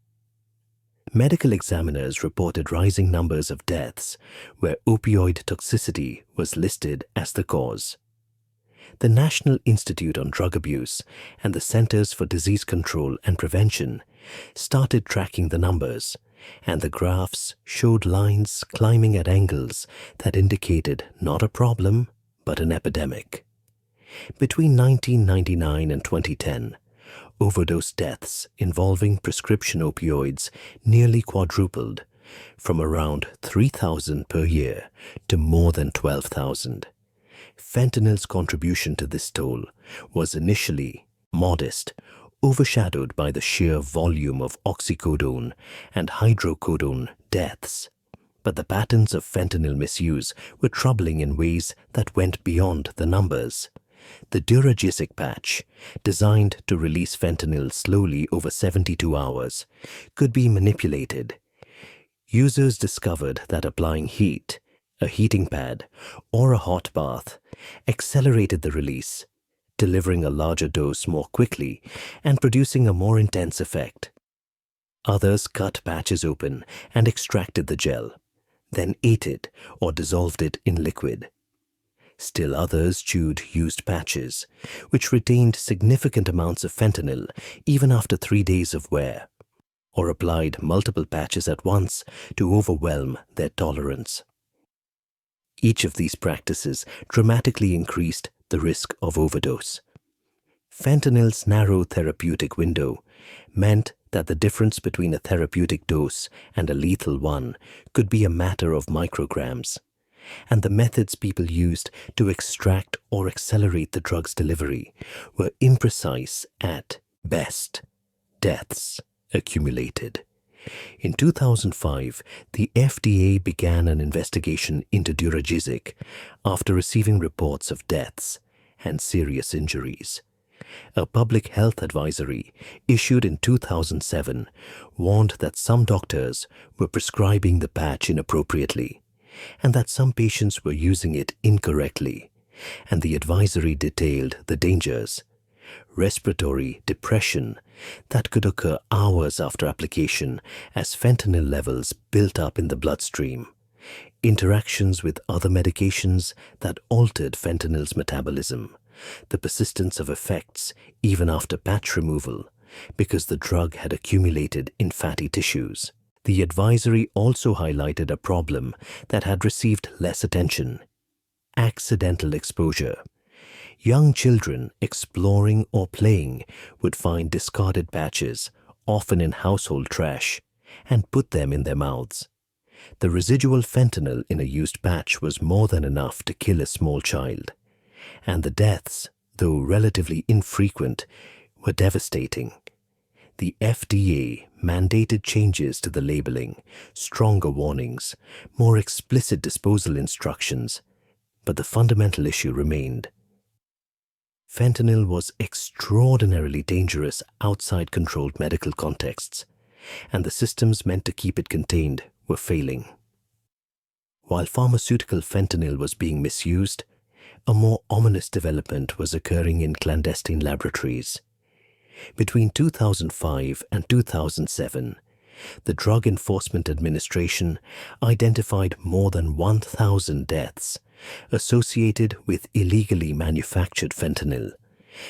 Medical examiners reported rising numbers of deaths where opioid toxicity was listed as the cause. The National Institute on Drug Abuse and the Centers for Disease Control and Prevention started tracking the numbers, and the graphs showed lines climbing at angles that indicated not a problem, but an epidemic. Between 1999 and 2010, overdose deaths involving prescription opioids nearly quadrupled, from around 3,000 per year to more than 12,000. Fentanyl's contribution to this toll was initially modest, overshadowed by the sheer volume of oxycodone and hydrocodone deaths. But the patterns of fentanyl misuse were troubling in ways that went beyond the numbers. The Duragesic patch, designed to release fentanyl slowly over 72 hours, could be manipulated. Users discovered that applying heat, a heating pad, or a hot bath accelerated the release, delivering a larger dose more quickly and producing a more intense effect. Others cut patches open and extracted the gel, then ate it or dissolved it in liquid. Still others chewed used patches, which retained significant amounts of fentanyl even after 3 days of wear, or applied multiple patches at once to overwhelm their tolerance. Each of these practices dramatically increased the risk of overdose. Fentanyl's narrow therapeutic window meant that the difference between a therapeutic dose and a lethal one could be a matter of micrograms, and the methods people used to extract or accelerate the drug's delivery were imprecise at best. Deaths accumulated. In 2005, the FDA began an investigation into Duragesic after receiving reports of deaths and serious injuries. A public health advisory issued in 2007 warned that some doctors were prescribing the patch inappropriately and that some patients were using it incorrectly, and the advisory detailed the dangers: respiratory depression that could occur hours after application as fentanyl levels built up in the bloodstream, interactions with other medications that altered fentanyl's metabolism, the persistence of effects even after patch removal because the drug had accumulated in fatty tissues. The advisory also highlighted a problem that had received less attention: accidental exposure. Young children exploring or playing would find discarded patches, often in household trash, and put them in their mouths. The residual fentanyl in a used patch was more than enough to kill a small child, and the deaths, though relatively infrequent, were devastating. The FDA mandated changes to the labeling, stronger warnings, more explicit disposal instructions, but the fundamental issue remained. Fentanyl was extraordinarily dangerous outside controlled medical contexts, and the systems meant to keep it contained were failing. While pharmaceutical fentanyl was being misused, a more ominous development was occurring in clandestine laboratories. Between 2005 and 2007, the Drug Enforcement Administration identified more than 1,000 deaths associated with illegally manufactured fentanyl,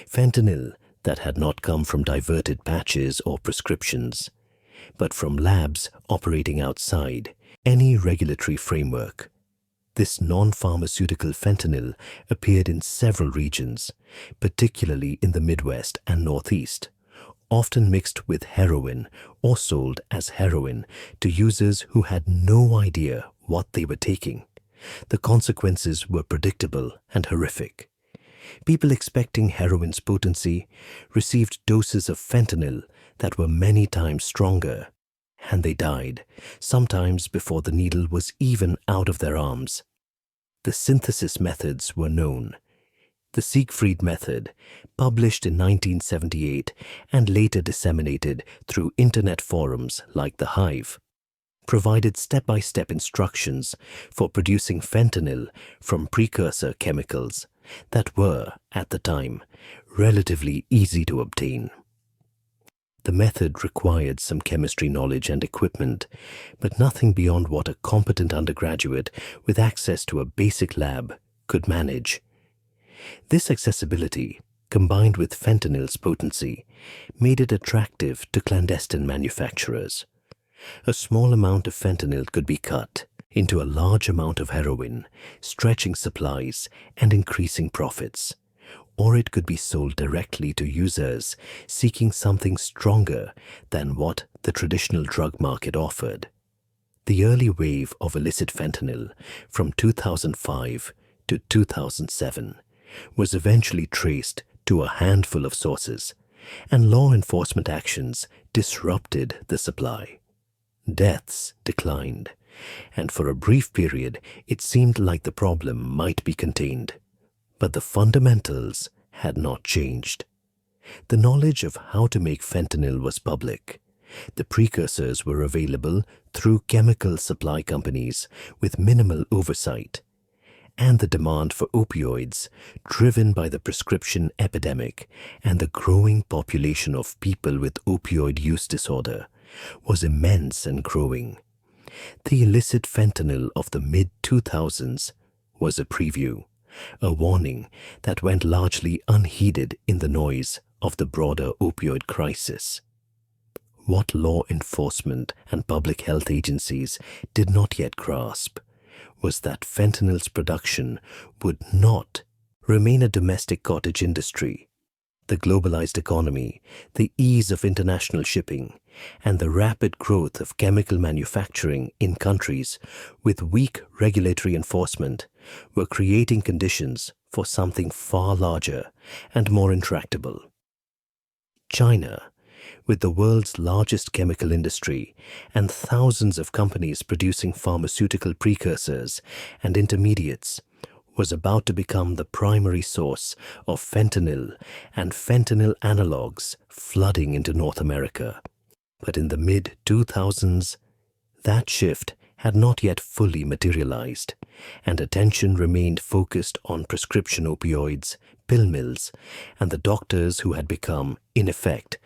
fentanyl that had not come from diverted patches or prescriptions, but from labs operating outside any regulatory framework. This non-pharmaceutical fentanyl appeared in several regions, particularly in the Midwest and Northeast, often mixed with heroin or sold as heroin to users who had no idea what they were taking. The consequences were predictable and horrific. People expecting heroin's potency received doses of fentanyl that were many times stronger, and they died, sometimes before the needle was even out of their arms. The synthesis methods were known. The Siegfried method, published in 1978 and later disseminated through internet forums like The Hive, provided step-by-step instructions for producing fentanyl from precursor chemicals that were, at the time, relatively easy to obtain. The method required some chemistry knowledge and equipment, but nothing beyond what a competent undergraduate with access to a basic lab could manage. This accessibility, combined with fentanyl's potency, made it attractive to clandestine manufacturers. A small amount of fentanyl could be cut into a large amount of heroin, stretching supplies and increasing profits. Or it could be sold directly to users seeking something stronger than what the traditional drug market offered. The early wave of illicit fentanyl from 2005 to 2007 was eventually traced to a handful of sources, and law enforcement actions disrupted the supply. Deaths declined, and for a brief period it seemed like the problem might be contained. But the fundamentals had not changed. The knowledge of how to make fentanyl was public. The precursors were available through chemical supply companies with minimal oversight. And the demand for opioids, driven by the prescription epidemic and the growing population of people with opioid use disorder, was immense and growing. The illicit fentanyl of the mid-2000s was a preview, a warning that went largely unheeded in the noise of the broader opioid crisis. What law enforcement and public health agencies did not yet grasp was that fentanyl's production would not remain a domestic cottage industry. The globalized economy, the ease of international shipping, and the rapid growth of chemical manufacturing in countries with weak regulatory enforcement were creating conditions for something far larger and more intractable. China, with the world's largest chemical industry and thousands of companies producing pharmaceutical precursors and intermediates, was about to become the primary source of fentanyl and fentanyl analogs flooding into North America. But in the mid-2000s, that shift had not yet fully materialized, and attention remained focused on prescription opioids, pill mills, and the doctors who had become, in effect,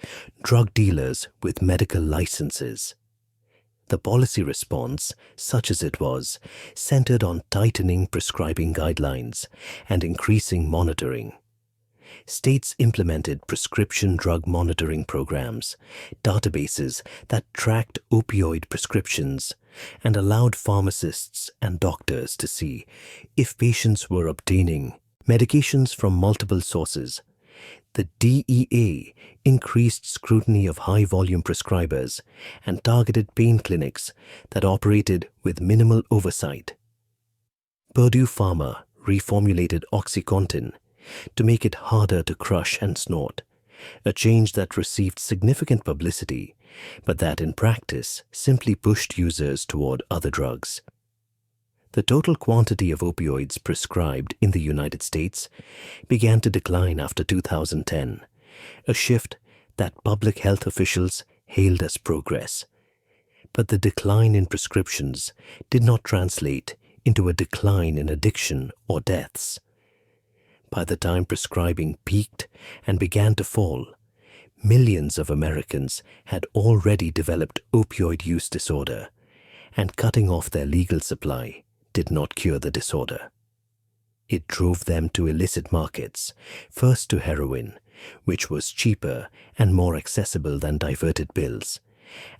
drug dealers with medical licenses. The policy response, such as it was, centered on tightening prescribing guidelines and increasing monitoring. States implemented prescription drug monitoring programs, databases that tracked opioid prescriptions, and allowed pharmacists and doctors to see if patients were obtaining medications from multiple sources. The DEA increased scrutiny of high-volume prescribers and targeted pain clinics that operated with minimal oversight. Purdue Pharma reformulated OxyContin to make it harder to crush and snort, a change that received significant publicity, but that in practice simply pushed users toward other drugs. The total quantity of opioids prescribed in the United States began to decline after 2010, a shift that public health officials hailed as progress. But the decline in prescriptions did not translate into a decline in addiction or deaths. By the time prescribing peaked and began to fall, millions of Americans had already developed opioid use disorder, and cutting off their legal supply did not cure the disorder. It drove them to illicit markets, first to heroin, which was cheaper and more accessible than diverted pills,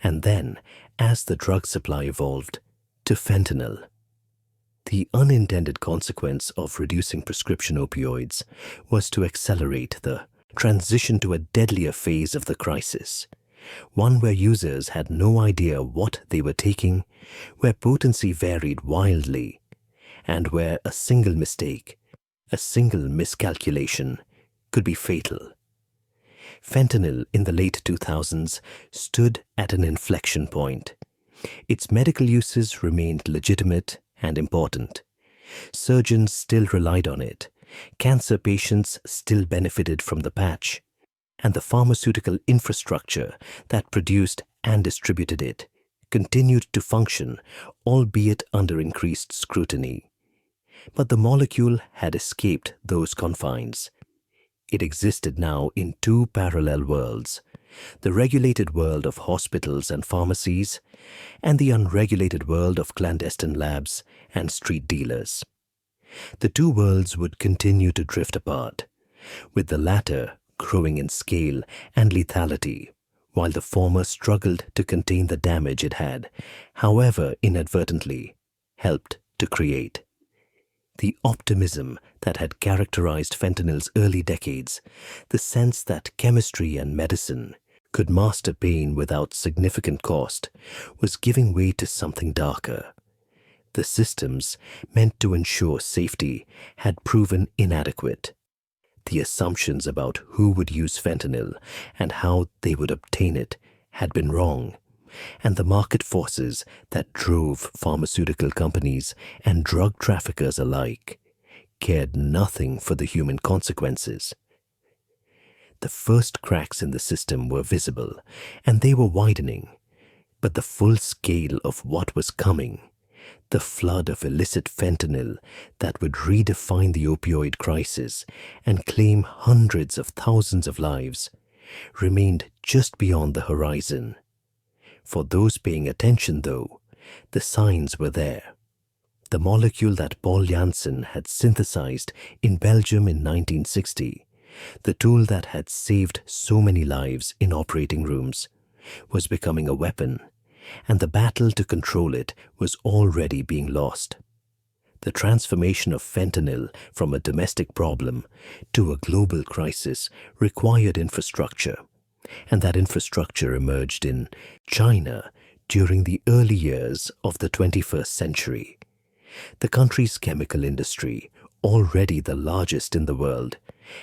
and then, as the drug supply evolved, to fentanyl. The unintended consequence of reducing prescription opioids was to accelerate the transition to a deadlier phase of the crisis, one where users had no idea what they were taking, where potency varied wildly, and where a single mistake, a single miscalculation, could be fatal. Fentanyl in the late 2000s stood at an inflection point. Its medical uses remained legitimate and important. Surgeons still relied on it. Cancer patients still benefited from the patch, and the pharmaceutical infrastructure that produced and distributed it continued to function, albeit under increased scrutiny. But the molecule had escaped those confines. It existed now in two parallel worlds: the regulated world of hospitals and pharmacies, and the unregulated world of clandestine labs and street dealers. The two worlds would continue to drift apart, with the latter growing in scale and lethality, while the former struggled to contain the damage it had, however inadvertently, helped to create. The optimism that had characterized fentanyl's early decades, the sense that chemistry and medicine could master pain without significant cost, was giving way to something darker. The systems meant to ensure safety had proven inadequate. The assumptions about who would use fentanyl and how they would obtain it had been wrong, and the market forces that drove pharmaceutical companies and drug traffickers alike cared nothing for the human consequences. The first cracks in the system were visible, and they were widening. But the full scale of what was coming, the flood of illicit fentanyl that would redefine the opioid crisis and claim hundreds of thousands of lives, remained just beyond the horizon. For those paying attention, though, the signs were there. The molecule that Paul Janssen had synthesized in Belgium in 1960, the tool that had saved so many lives in operating rooms, was becoming a weapon, and the battle to control it was already being lost. The transformation of fentanyl from a domestic problem to a global crisis required infrastructure, and that infrastructure emerged in China during the early years of the 21st century. The country's chemical industry, already the largest in the world,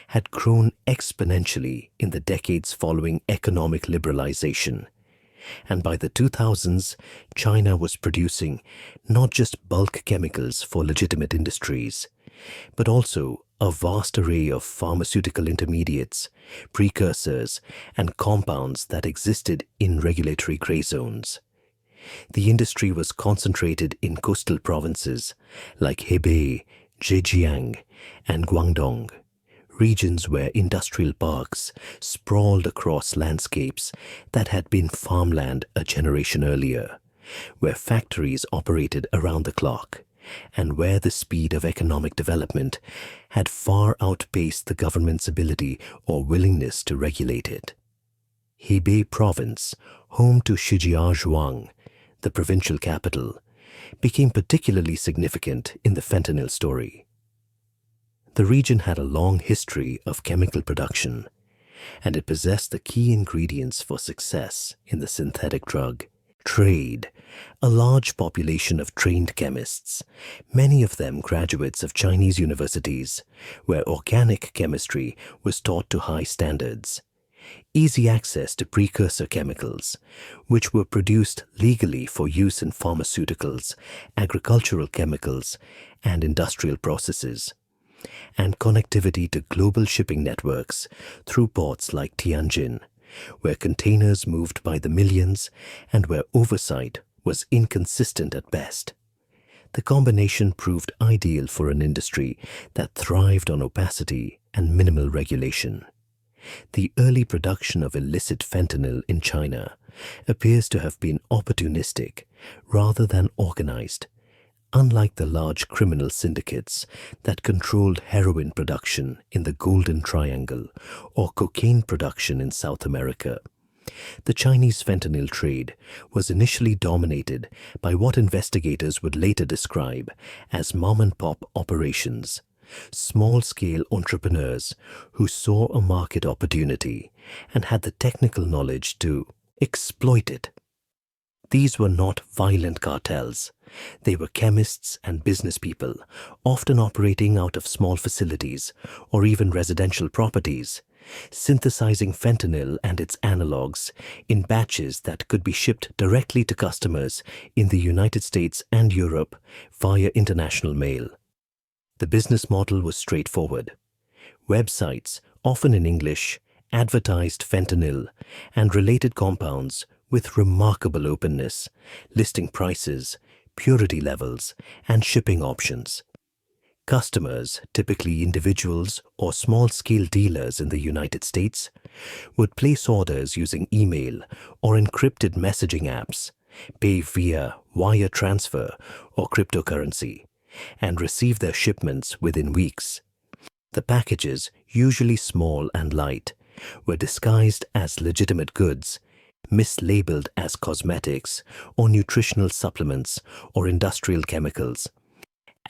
had grown exponentially in the decades following economic liberalization. And by the 2000s, China was producing not just bulk chemicals for legitimate industries, but also a vast array of pharmaceutical intermediates, precursors, and compounds that existed in regulatory gray zones. The industry was concentrated in coastal provinces like Hebei, Zhejiang, and Guangdong, regions where industrial parks sprawled across landscapes that had been farmland a generation earlier, where factories operated around the clock, and where the speed of economic development had far outpaced the government's ability or willingness to regulate it. Hebei province, home to Shijiazhuang, the provincial capital, became particularly significant in the fentanyl story. The region had a long history of chemical production, and it possessed the key ingredients for success in the synthetic drug trade, a large population of trained chemists, many of them graduates of Chinese universities, where organic chemistry was taught to high standards. Easy access to precursor chemicals, which were produced legally for use in pharmaceuticals, agricultural chemicals, and industrial processes, and connectivity to global shipping networks through ports like Tianjin, where containers moved by the millions and where oversight was inconsistent at best. The combination proved ideal for an industry that thrived on opacity and minimal regulation. The early production of illicit fentanyl in China appears to have been opportunistic rather than organized, unlike the large criminal syndicates that controlled heroin production in the Golden Triangle or cocaine production in South America. The Chinese fentanyl trade was initially dominated by what investigators would later describe as mom-and-pop operations, small-scale entrepreneurs who saw a market opportunity and had the technical knowledge to exploit it. These were not violent cartels. They were chemists and business people, often operating out of small facilities or even residential properties, synthesizing fentanyl and its analogs in batches that could be shipped directly to customers in the United States and Europe via international mail. The business model was straightforward. Websites, often in English, advertised fentanyl and related compounds with remarkable openness, listing prices, purity levels, and shipping options. Customers, typically individuals or small-scale dealers in the United States, would place orders using email or encrypted messaging apps, pay via wire transfer or cryptocurrency, and receive their shipments within weeks. The packages, usually small and light, were disguised as legitimate goods, mislabeled as cosmetics or nutritional supplements or industrial chemicals,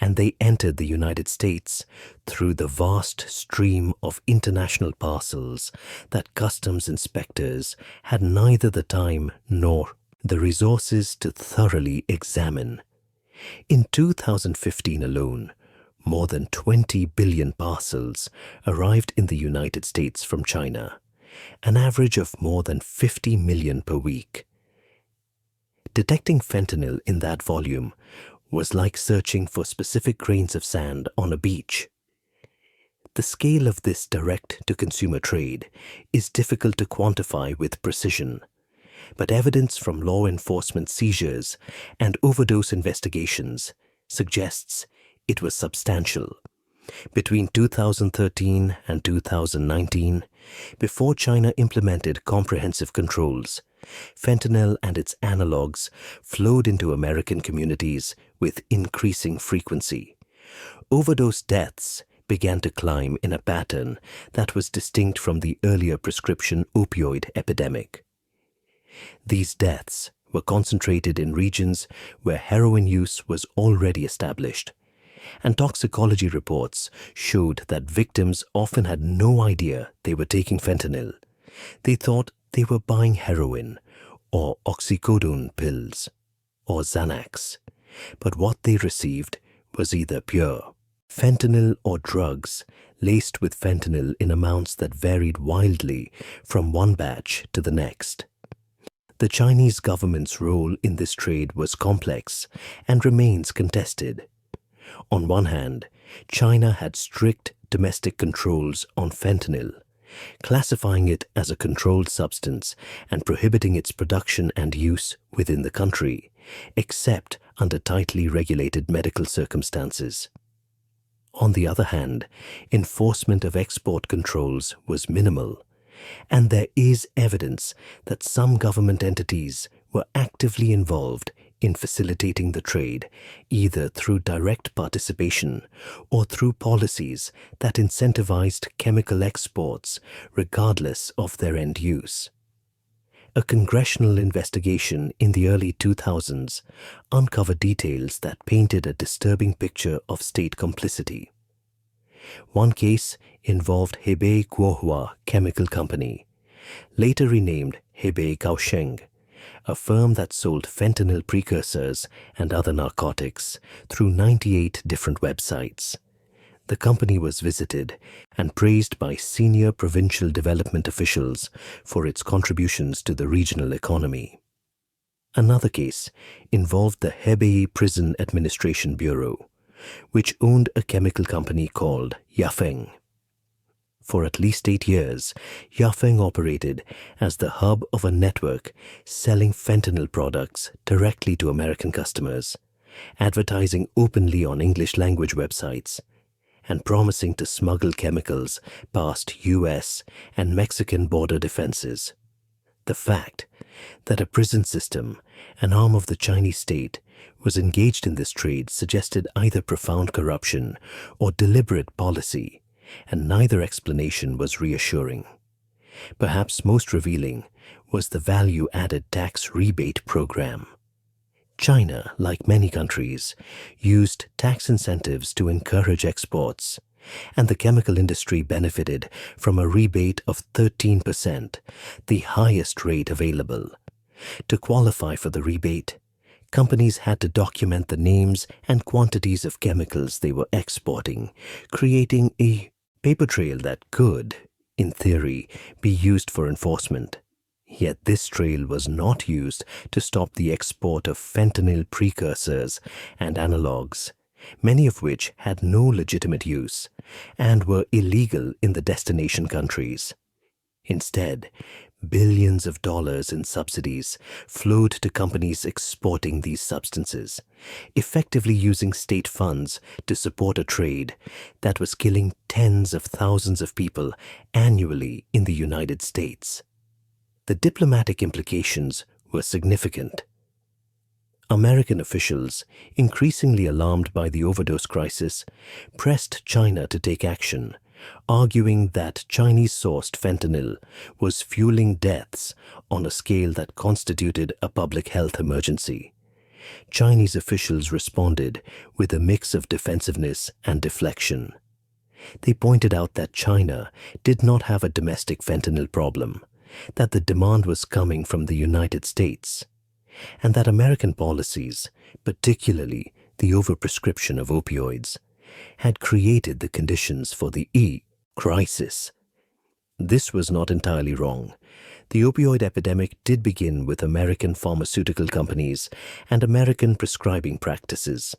and they entered the United States through the vast stream of international parcels that customs inspectors had neither the time nor the resources to thoroughly examine. In 2015 alone, more than 20 billion parcels arrived in the United States from China, an average of more than 50 million per week. Detecting fentanyl in that volume was like searching for specific grains of sand on a beach. The scale of this direct-to-consumer trade is difficult to quantify with precision, but evidence from law enforcement seizures and overdose investigations suggests it was substantial. Between 2013 and 2019, before China implemented comprehensive controls, fentanyl and its analogs flowed into American communities with increasing frequency. Overdose deaths began to climb in a pattern that was distinct from the earlier prescription opioid epidemic. These deaths were concentrated in regions where heroin use was already established, and toxicology reports showed that victims often had no idea they were taking fentanyl. They thought they were buying heroin or oxycodone pills or Xanax, but what they received was either pure fentanyl or drugs laced with fentanyl in amounts that varied wildly from one batch to the next. The Chinese government's role in this trade was complex and remains contested. On one hand, China had strict domestic controls on fentanyl, classifying it as a controlled substance and prohibiting its production and use within the country, except under tightly regulated medical circumstances. On the other hand, enforcement of export controls was minimal, and there is evidence that some government entities were actively involved in facilitating the trade, either through direct participation or through policies that incentivized chemical exports regardless of their end use. A congressional investigation in the early 2000s uncovered details that painted a disturbing picture of state complicity. One case involved Hebei Guohua Chemical Company, later renamed Hebei Kaohsiung, a firm that sold fentanyl precursors and other narcotics through 98 different websites. The company was visited and praised by senior provincial development officials for its contributions to the regional economy. Another case involved the Hebei Prison Administration Bureau, which owned a chemical company called Yafeng. For at least 8 years, Yafeng operated as the hub of a network selling fentanyl products directly to American customers, advertising openly on English-language websites, and promising to smuggle chemicals past U.S. and Mexican border defenses. The fact that a prison system, an arm of the Chinese state, was engaged in this trade suggested either profound corruption or deliberate policy, and neither explanation was reassuring. Perhaps most revealing was the value-added tax rebate program. China, like many countries, used tax incentives to encourage exports, and the chemical industry benefited from a rebate of 13%, the highest rate available. To qualify for the rebate, companies had to document the names and quantities of chemicals they were exporting, creating a paper trail that could, in theory, be used for enforcement. Yet this trail was not used to stop the export of fentanyl precursors and analogs, many of which had no legitimate use and were illegal in the destination countries. Instead, billions of dollars in subsidies flowed to companies exporting these substances, effectively using state funds to support a trade that was killing tens of thousands of people annually in the United States. The diplomatic implications were significant. American officials, increasingly alarmed by the overdose crisis, pressed China to take action, arguing that Chinese-sourced fentanyl was fueling deaths on a scale that constituted a public health emergency. Chinese officials responded with a mix of defensiveness and deflection. They pointed out that China did not have a domestic fentanyl problem, that the demand was coming from the United States, and that American policies, particularly the overprescription of opioids, had created the conditions for the crisis. This was not entirely wrong. The opioid epidemic did begin with American pharmaceutical companies and American prescribing practices,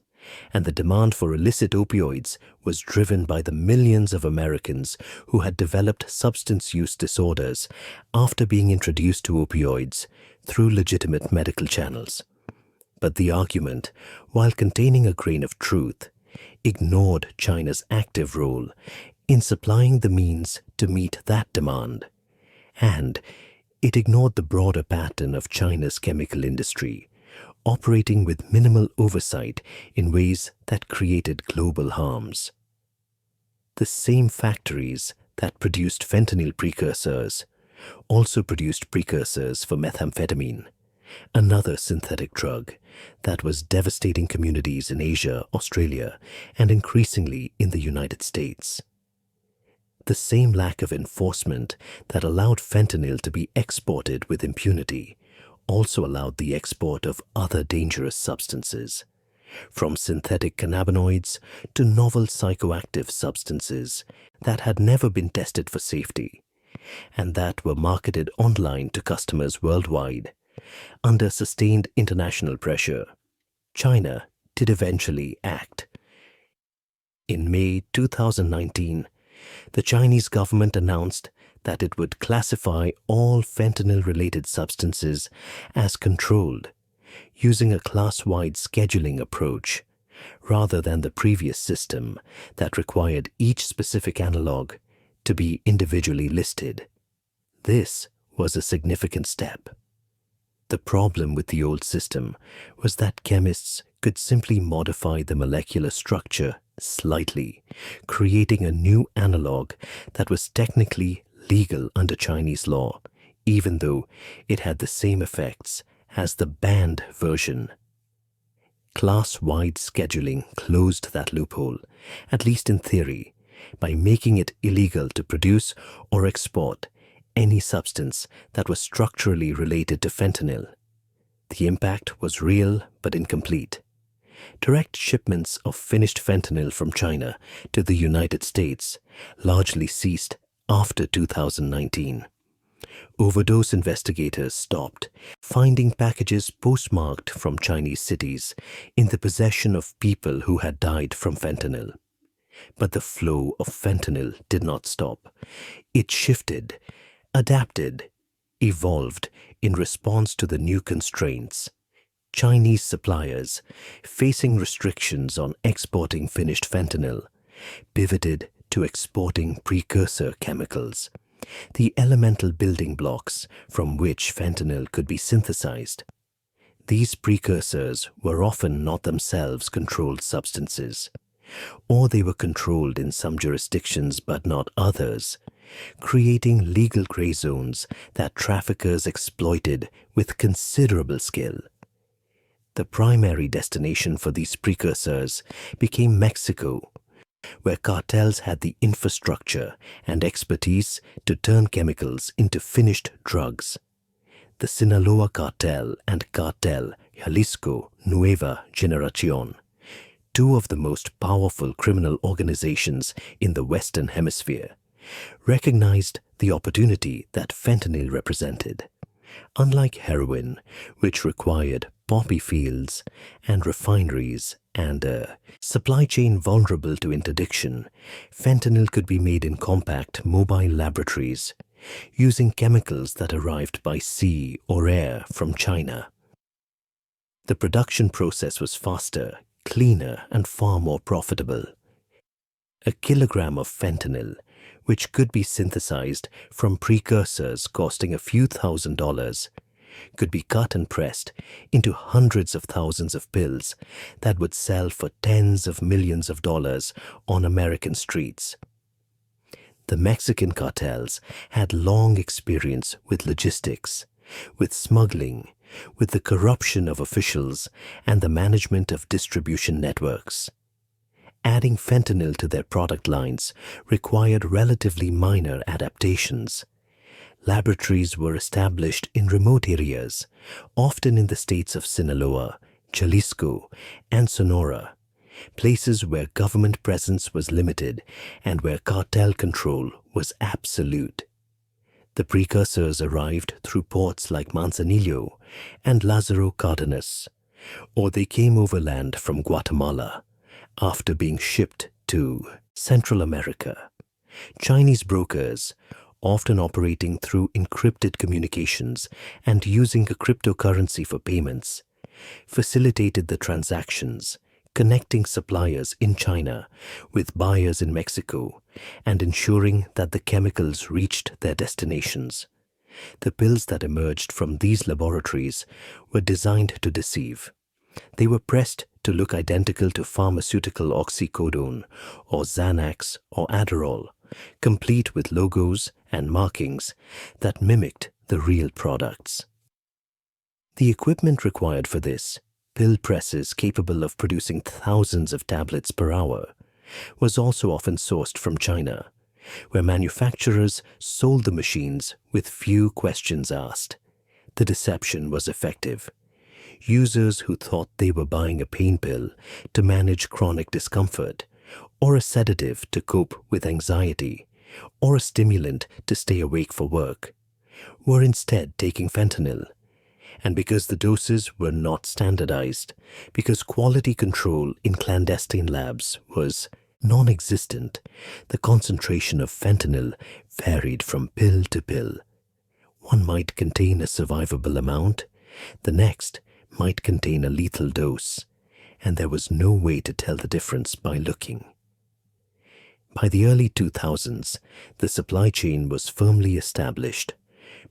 and the demand for illicit opioids was driven by the millions of Americans who had developed substance use disorders after being introduced to opioids through legitimate medical channels. But the argument, while containing a grain of truth, ignored China's active role in supplying the means to meet that demand, and it ignored the broader pattern of China's chemical industry, operating with minimal oversight in ways that created global harms. The same factories that produced fentanyl precursors also produced precursors for methamphetamine, another synthetic drug that was devastating communities in Asia, Australia, and increasingly in the United States. The same lack of enforcement that allowed fentanyl to be exported with impunity also allowed the export of other dangerous substances, from synthetic cannabinoids to novel psychoactive substances that had never been tested for safety and that were marketed online to customers worldwide. Under sustained international pressure, China did eventually act. In May 2019, the Chinese government announced that it would classify all fentanyl-related substances as controlled, using a class-wide scheduling approach, rather than the previous system that required each specific analog to be individually listed. This was a significant step. The problem with the old system was that chemists could simply modify the molecular structure slightly, creating a new analog that was technically legal under Chinese law, even though it had the same effects as the banned version. Class-wide scheduling closed that loophole, at least in theory, by making it illegal to produce or export any substance that was structurally related to fentanyl. The impact was real but incomplete. Direct shipments of finished fentanyl from China to the United States largely ceased after 2019. Overdose investigators stopped finding packages postmarked from Chinese cities in the possession of people who had died from fentanyl. But the flow of fentanyl did not stop. It shifted, adapted, evolved in response to the new constraints. Chinese suppliers, facing restrictions on exporting finished fentanyl, pivoted to exporting precursor chemicals, the elemental building blocks from which fentanyl could be synthesized. These precursors were often not themselves controlled substances, or they were controlled in some jurisdictions but not others, creating legal gray zones that traffickers exploited with considerable skill. The primary destination for these precursors became Mexico, where cartels had the infrastructure and expertise to turn chemicals into finished drugs. The Sinaloa Cartel and Cartel Jalisco Nueva Generación, two of the most powerful criminal organizations in the Western Hemisphere, recognized the opportunity that fentanyl represented. Unlike heroin, which required poppy fields and refineries and a supply chain vulnerable to interdiction, fentanyl could be made in compact mobile laboratories using chemicals that arrived by sea or air from China. The production process was faster, cleaner, and far more profitable. A kilogram of fentanyl, which could be synthesized from precursors costing a few $1,000s, could be cut and pressed into hundreds of thousands of pills that would sell for tens of millions of dollars on American streets. The Mexican cartels had long experience with logistics, with smuggling, with the corruption of officials, and the management of distribution networks. Adding fentanyl to their product lines required relatively minor adaptations. Laboratories were established in remote areas, often in the states of Sinaloa, Jalisco, and Sonora, places where government presence was limited and where cartel control was absolute. The precursors arrived through ports like Manzanillo and Lázaro Cárdenas, or they came overland from Guatemala after being shipped to Central America. Chinese brokers, often operating through encrypted communications and using a cryptocurrency for payments, facilitated the transactions, connecting suppliers in China with buyers in Mexico and ensuring that the chemicals reached their destinations. The pills that emerged from these laboratories were designed to deceive. They were pressed to look identical to pharmaceutical oxycodone or Xanax or Adderall, complete with logos and markings that mimicked the real products. The equipment required for this, pill presses capable of producing thousands of tablets per hour, was also often sourced from China, where manufacturers sold the machines with few questions asked. The deception was effective. Users who thought they were buying a pain pill to manage chronic discomfort, or a sedative to cope with anxiety, or a stimulant to stay awake for work, were instead taking fentanyl. And because the doses were not standardized, because quality control in clandestine labs was non-existent, the concentration of fentanyl varied from pill to pill. One might contain a survivable amount, the next might contain a lethal dose, and there was no way to tell the difference by looking. By the early 2000s, the supply chain was firmly established.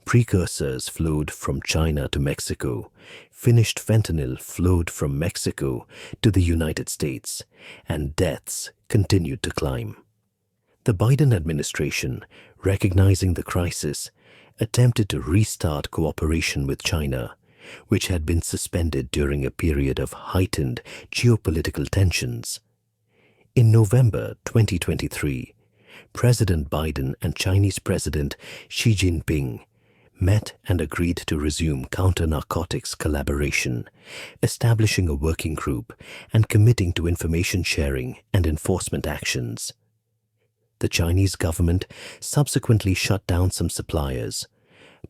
Precursors flowed from China to Mexico, finished fentanyl flowed from Mexico to the United States, and deaths continued to climb. The Biden administration, recognizing the crisis, attempted to restart cooperation with China, which had been suspended during a period of heightened geopolitical tensions. In November 2023, President Biden and Chinese President Xi Jinping met and agreed to resume counter-narcotics collaboration, establishing a working group and committing to information sharing and enforcement actions. The Chinese government subsequently shut down some suppliers,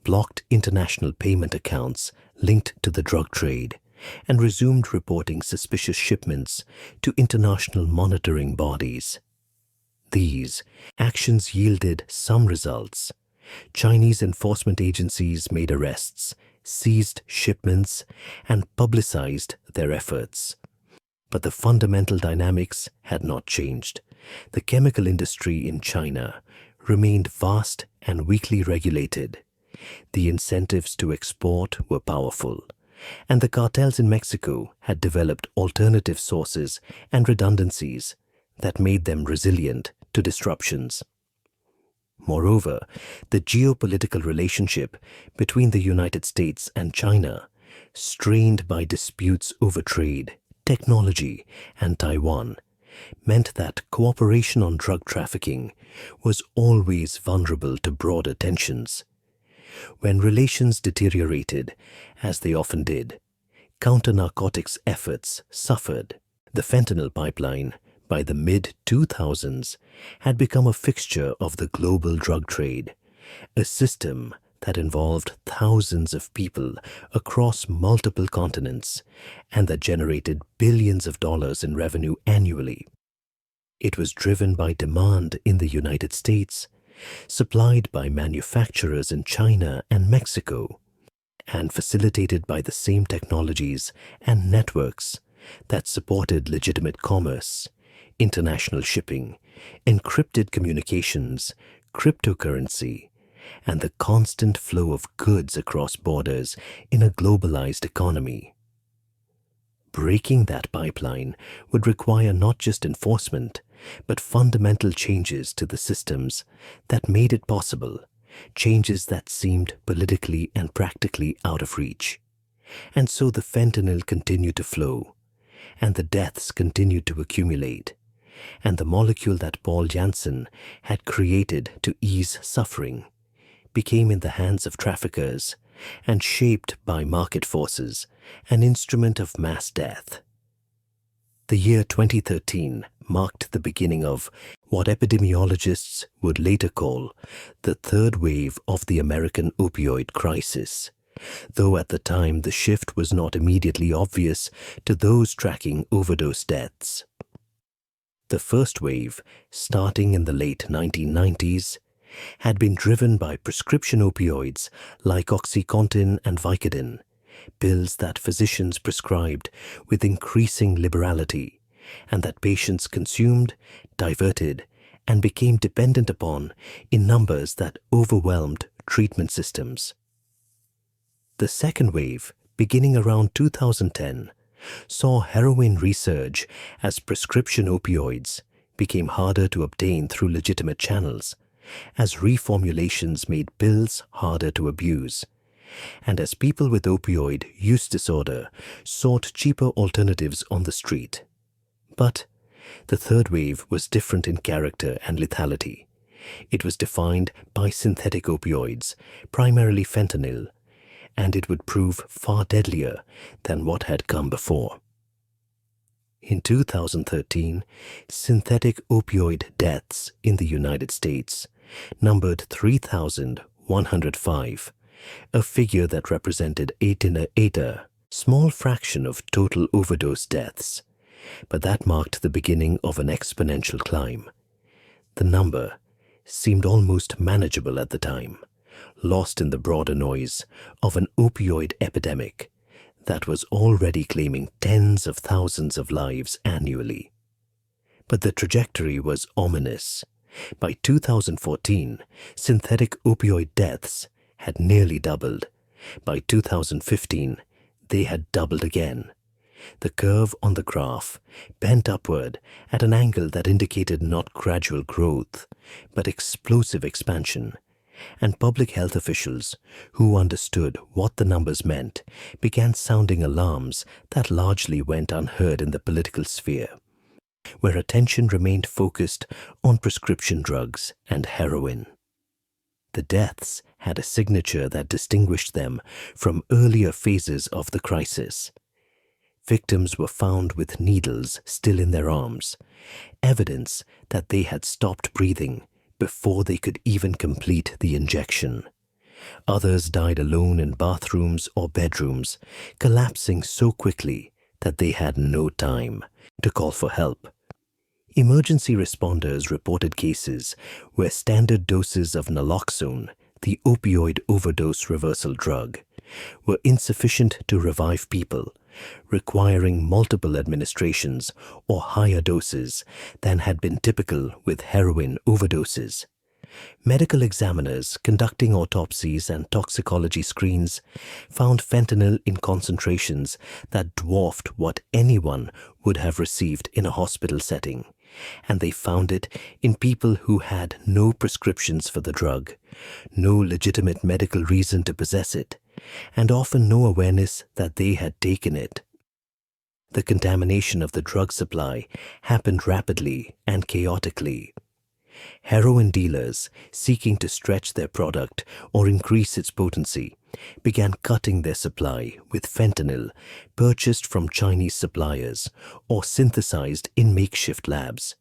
blocked international payment accounts linked to the drug trade, and resumed reporting suspicious shipments to international monitoring bodies. These actions yielded some results. Chinese enforcement agencies made arrests, seized shipments, and publicized their efforts. But the fundamental dynamics had not changed. The chemical industry in China remained vast and weakly regulated. The incentives to export were powerful, and the cartels in Mexico had developed alternative sources and redundancies that made them resilient to disruptions. Moreover, the geopolitical relationship between the United States and China, strained by disputes over trade, technology, and Taiwan, meant that cooperation on drug trafficking was always vulnerable to broader tensions. When relations deteriorated, as they often did, counter-narcotics efforts suffered. The fentanyl pipeline, by the mid-2000s, had become a fixture of the global drug trade, a system that involved thousands of people across multiple continents and that generated billions of dollars in revenue annually. It was driven by demand in the United States, supplied by manufacturers in China and Mexico, and facilitated by the same technologies and networks that supported legitimate commerce, international shipping, encrypted communications, cryptocurrency, and the constant flow of goods across borders in a globalized economy. Breaking that pipeline would require not just enforcement, but fundamental changes to the systems that made it possible, changes that seemed politically and practically out of reach. And so the fentanyl continued to flow, and the deaths continued to accumulate, and the molecule that Paul Janssen had created to ease suffering became in the hands of traffickers and shaped by market forces, an instrument of mass death. The year 2013 marked the beginning of what epidemiologists would later call the third wave of the American opioid crisis, though at the time the shift was not immediately obvious to those tracking overdose deaths. The first wave, starting in the late 1990s, had been driven by prescription opioids like OxyContin and Vicodin, pills that physicians prescribed with increasing liberality and that patients consumed, diverted, and became dependent upon in numbers that overwhelmed treatment systems. The second wave, beginning around 2010, saw heroin resurge as prescription opioids became harder to obtain through legitimate channels, as reformulations made pills harder to abuse, and as people with opioid use disorder sought cheaper alternatives on the street. But the third wave was different in character and lethality. It was defined by synthetic opioids, primarily fentanyl, and it would prove far deadlier than what had come before. In 2013, synthetic opioid deaths in the United States numbered 3,105, a figure that represented a small fraction of total overdose deaths, but that marked the beginning of an exponential climb. The number seemed almost manageable at the time, lost in the broader noise of an opioid epidemic that was already claiming tens of thousands of lives annually. But the trajectory was ominous. By 2014, synthetic opioid deaths had nearly doubled. By 2015, they had doubled again. The curve on the graph bent upward at an angle that indicated not gradual growth, but explosive expansion, and public health officials who understood what the numbers meant began sounding alarms that largely went unheard in the political sphere, where attention remained focused on prescription drugs and heroin. The deaths had a signature that distinguished them from earlier phases of the crisis. Victims were found with needles still in their arms, evidence that they had stopped breathing before they could even complete the injection. Others died alone in bathrooms or bedrooms, collapsing so quickly that they had no time to call for help. Emergency responders reported cases where standard doses of naloxone, the opioid overdose reversal drug, were insufficient to revive people, requiring multiple administrations or higher doses than had been typical with heroin overdoses. Medical examiners conducting autopsies and toxicology screens found fentanyl in concentrations that dwarfed what anyone would have received in a hospital setting, and they found it in people who had no prescriptions for the drug, no legitimate medical reason to possess it, and often no awareness that they had taken it. The contamination of the drug supply happened rapidly and chaotically. Heroin dealers, seeking to stretch their product or increase its potency, began cutting their supply with fentanyl purchased from Chinese suppliers or synthesized in makeshift labs.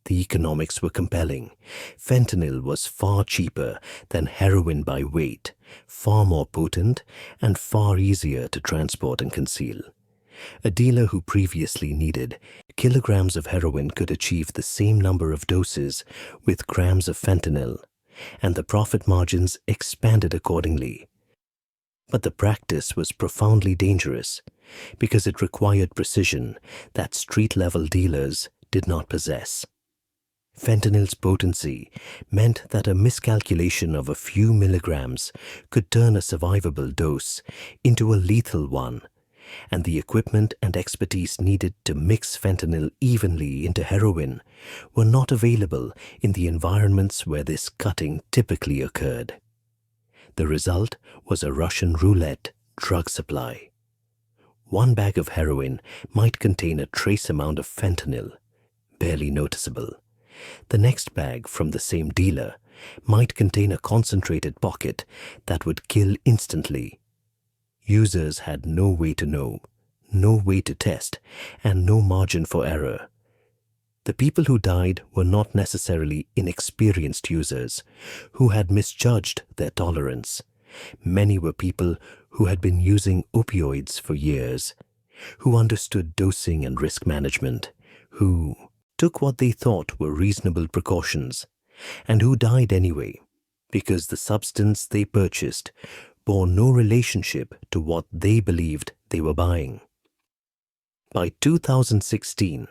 The economics were compelling. Fentanyl was far cheaper than heroin by weight, far more potent, and far easier to transport and conceal. A dealer who previously needed kilograms of heroin could achieve the same number of doses with grams of fentanyl, and the profit margins expanded accordingly. But the practice was profoundly dangerous because it required precision that street-level dealers did not possess. Fentanyl's potency meant that a miscalculation of a few milligrams could turn a survivable dose into a lethal one, and the equipment and expertise needed to mix fentanyl evenly into heroin were not available in the environments where this cutting typically occurred. The result was a Russian roulette drug supply. One bag of heroin might contain a trace amount of fentanyl, barely noticeable. The next bag from the same dealer might contain a concentrated pocket that would kill instantly. Users had no way to know, no way to test, and no margin for error. The people who died were not necessarily inexperienced users who had misjudged their tolerance, Many were people who had been using opioids for years, who understood dosing and risk management, who took what they thought were reasonable precautions, and who died anyway because the substance they purchased bore no relationship to what they believed they were buying. By 2016,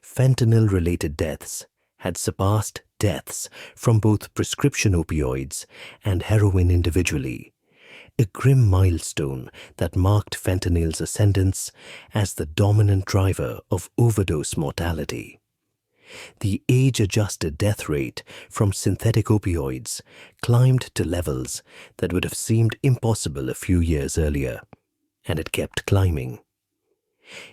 fentanyl-related deaths had surpassed deaths from both prescription opioids and heroin individually, a grim milestone that marked fentanyl's ascendance as the dominant driver of overdose mortality. The age-adjusted death rate from synthetic opioids climbed to levels that would have seemed impossible a few years earlier, and it kept climbing.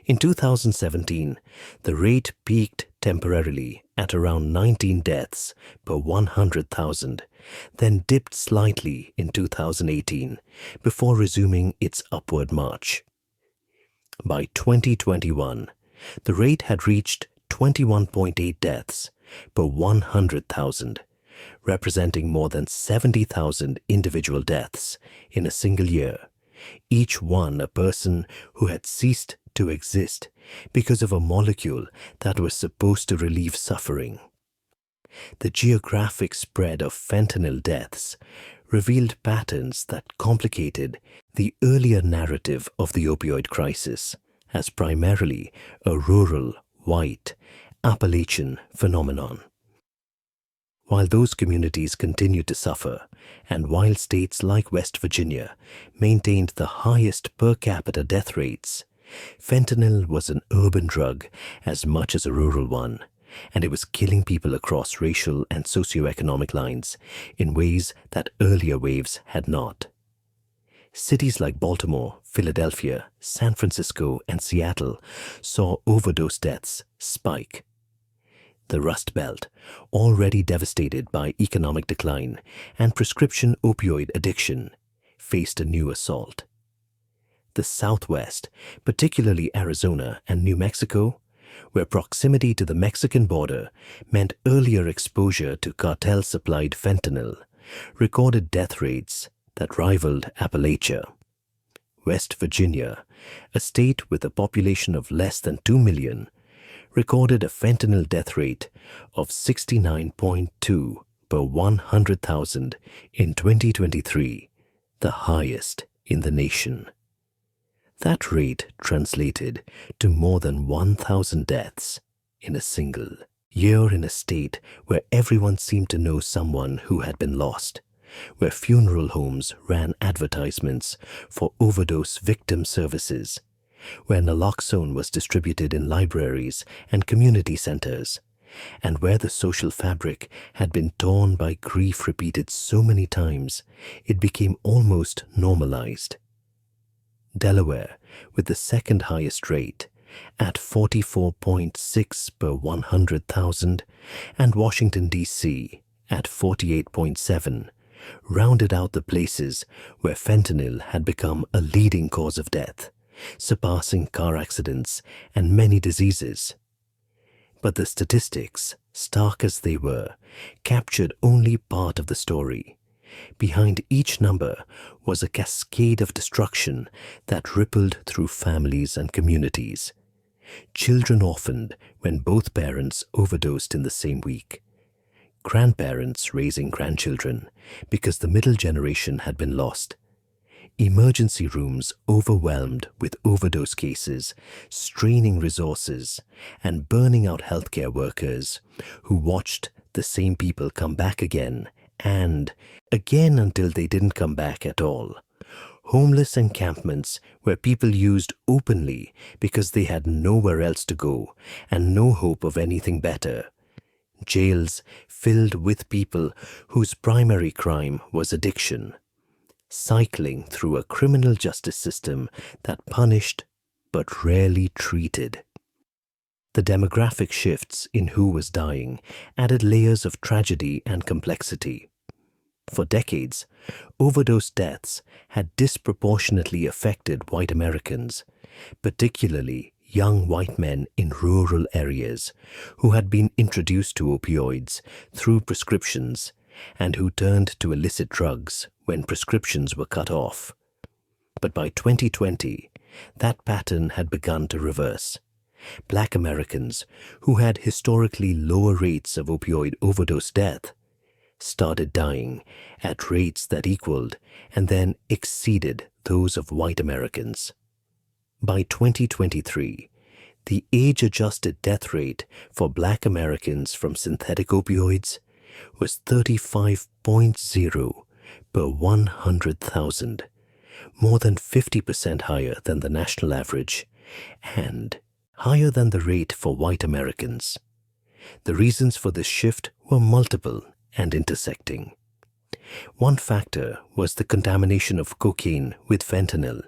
In 2017, the rate peaked temporarily at around 19 deaths per 100,000, then dipped slightly in 2018 before resuming its upward march. By 2021, the rate had reached 21.8 deaths per 100,000, representing more than 70,000 individual deaths in a single year, each one a person who had ceased to exist because of a molecule that was supposed to relieve suffering. The geographic spread of fentanyl deaths revealed patterns that complicated the earlier narrative of the opioid crisis as primarily a rural, white, Appalachian phenomenon. While those communities continued to suffer, and while states like West Virginia maintained the highest per capita death rates, fentanyl was an urban drug as much as a rural one, and it was killing people across racial and socioeconomic lines in ways that earlier waves had not. Cities like Baltimore, Philadelphia, San Francisco, and Seattle saw overdose deaths spike. The Rust Belt, already devastated by economic decline and prescription opioid addiction, faced a new assault. The Southwest, particularly Arizona and New Mexico, where proximity to the Mexican border meant earlier exposure to cartel-supplied fentanyl, recorded death rates that rivaled Appalachia. West Virginia, a state with a population of less than 2 million, recorded a fentanyl death rate of 69.2 per 100,000 in 2023, the highest in the nation. That rate translated to more than 1,000 deaths in a single year in a state where everyone seemed to know someone who had been lost, where funeral homes ran advertisements for overdose victim services, where naloxone was distributed in libraries and community centers, and where the social fabric had been torn by grief repeated so many times it became almost normalized. Delaware, with the second highest rate, at 44.6 per 100,000, and Washington, D.C., at 48.7, rounded out the places where fentanyl had become a leading cause of death, surpassing car accidents and many diseases. But the statistics, stark as they were, captured only part of the story. Behind each number was a cascade of destruction that rippled through families and communities. Children orphaned when both parents overdosed in the same week. Grandparents raising grandchildren because the middle generation had been lost. Emergency rooms overwhelmed with overdose cases, straining resources, and burning out healthcare workers who watched the same people come back again and again until they didn't come back at all. Homeless encampments where people used openly because they had nowhere else to go and no hope of anything better. Jails filled with people whose primary crime was addiction, cycling through a criminal justice system that punished but rarely treated. The demographic shifts in who was dying added layers of tragedy and complexity. For decades, overdose deaths had disproportionately affected white Americans, particularly young white men in rural areas who had been introduced to opioids through prescriptions and who turned to illicit drugs when prescriptions were cut off. But by 2020, that pattern had begun to reverse. Black Americans, who had historically lower rates of opioid overdose death, started dying at rates that equaled and then exceeded those of white Americans. By 2023, the age-adjusted death rate for Black Americans from synthetic opioids was 35.0 per 100,000, more than 50% higher than the national average and higher than the rate for white Americans. The reasons for this shift were multiple and intersecting. One factor was the contamination of cocaine with fentanyl,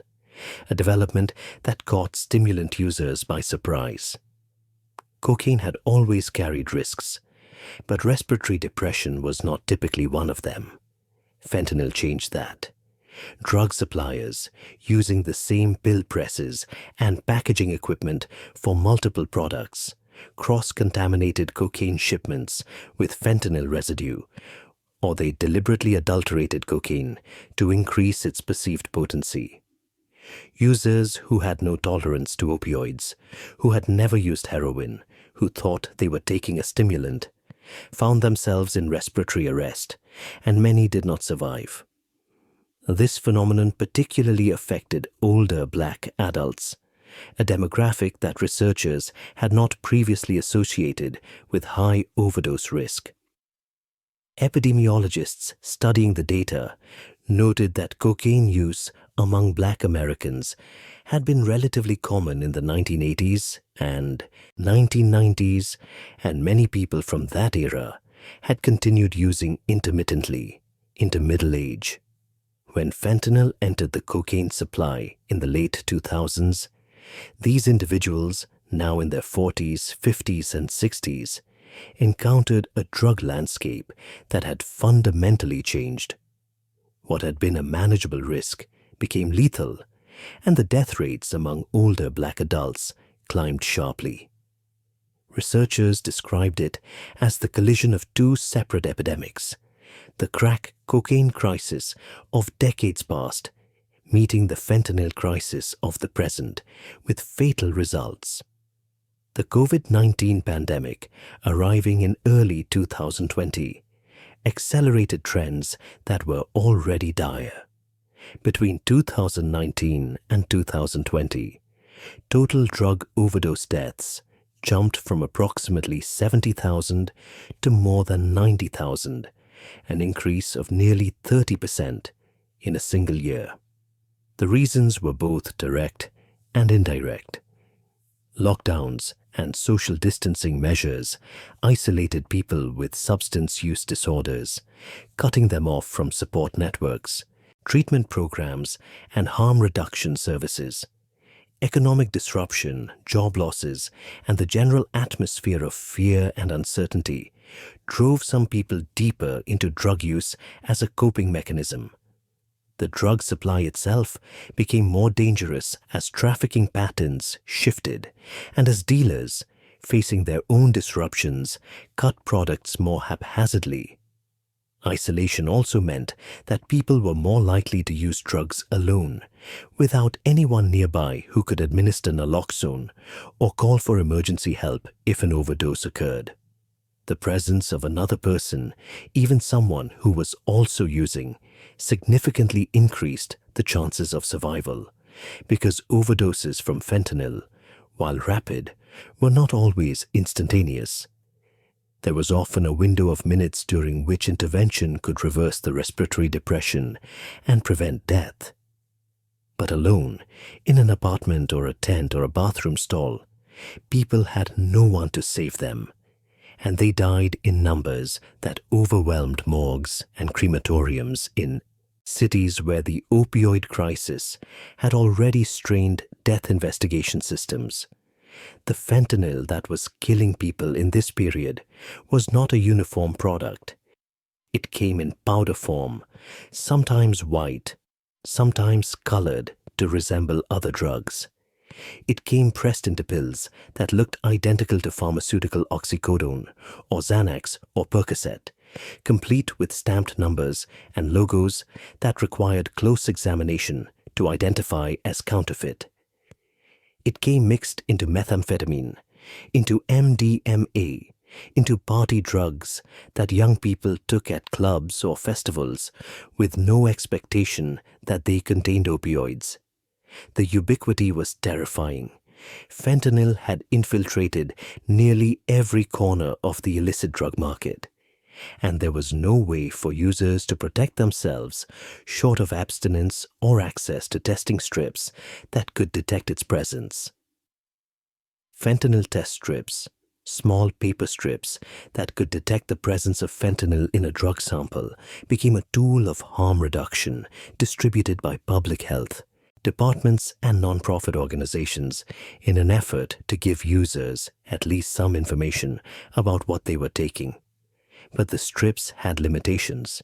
a development that caught stimulant users by surprise. Cocaine had always carried risks, but respiratory depression was not typically one of them. Fentanyl changed that. Drug suppliers, using the same pill presses and packaging equipment for multiple products, cross-contaminated cocaine shipments with fentanyl residue, or they deliberately adulterated cocaine to increase its perceived potency. Users who had no tolerance to opioids, who had never used heroin, who thought they were taking a stimulant, found themselves in respiratory arrest, and many did not survive. This phenomenon particularly affected older Black adults, a demographic that researchers had not previously associated with high overdose risk. Epidemiologists studying the data noted that cocaine use among Black Americans had been relatively common in the 1980s and 1990s, and many people from that era had continued using intermittently into middle age. When fentanyl entered the cocaine supply in the late 2000s, these individuals, now in their 40s, 50s, and 60s, encountered a drug landscape that had fundamentally changed. What had been a manageable risk became lethal, and the death rates among older Black adults climbed sharply. Researchers described it as the collision of two separate epidemics, the crack cocaine crisis of decades past meeting the fentanyl crisis of the present with fatal results. The COVID-19 pandemic, arriving in early 2020, accelerated trends that were already dire. Between 2019 and 2020, total drug overdose deaths jumped from approximately 70,000 to more than 90,000, an increase of nearly 30% in a single year. The reasons were both direct and indirect. Lockdowns and social distancing measures isolated people with substance use disorders, cutting them off from support networks, treatment programs, and harm reduction services. Economic disruption, job losses, and the general atmosphere of fear and uncertainty drove some people deeper into drug use as a coping mechanism. The drug supply itself became more dangerous as trafficking patterns shifted and as dealers, facing their own disruptions, cut products more haphazardly. Isolation also meant that people were more likely to use drugs alone, without anyone nearby who could administer naloxone or call for emergency help if an overdose occurred. The presence of another person, even someone who was also using, significantly increased the chances of survival, because overdoses from fentanyl, while rapid, were not always instantaneous. There was often a window of minutes during which intervention could reverse the respiratory depression and prevent death. But alone, in an apartment or a tent or a bathroom stall, people had no one to save them, and they died in numbers that overwhelmed morgues and crematoriums in cities where the opioid crisis had already strained death investigation systems. The fentanyl that was killing people in this period was not a uniform product. It came in powder form, sometimes white, sometimes colored to resemble other drugs. It came pressed into pills that looked identical to pharmaceutical oxycodone or Xanax or Percocet, complete with stamped numbers and logos that required close examination to identify as counterfeit. It came mixed into methamphetamine, into MDMA, into party drugs that young people took at clubs or festivals with no expectation that they contained opioids. The ubiquity was terrifying. Fentanyl had infiltrated nearly every corner of the illicit drug market, and there was no way for users to protect themselves short of abstinence or access to testing strips that could detect its presence. Fentanyl test strips, small paper strips that could detect the presence of fentanyl in a drug sample, became a tool of harm reduction distributed by public health departments and non-profit organizations in an effort to give users at least some information about what they were taking. But the strips had limitations.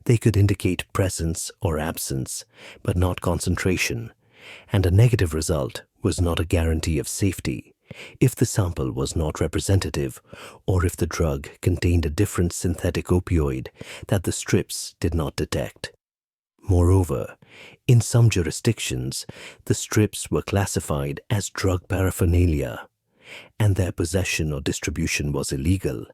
They could indicate presence or absence, but not concentration, and a negative result was not a guarantee of safety if the sample was not representative or if the drug contained a different synthetic opioid that the strips did not detect. Moreover, in some jurisdictions, the strips were classified as drug paraphernalia, and their possession or distribution was illegal,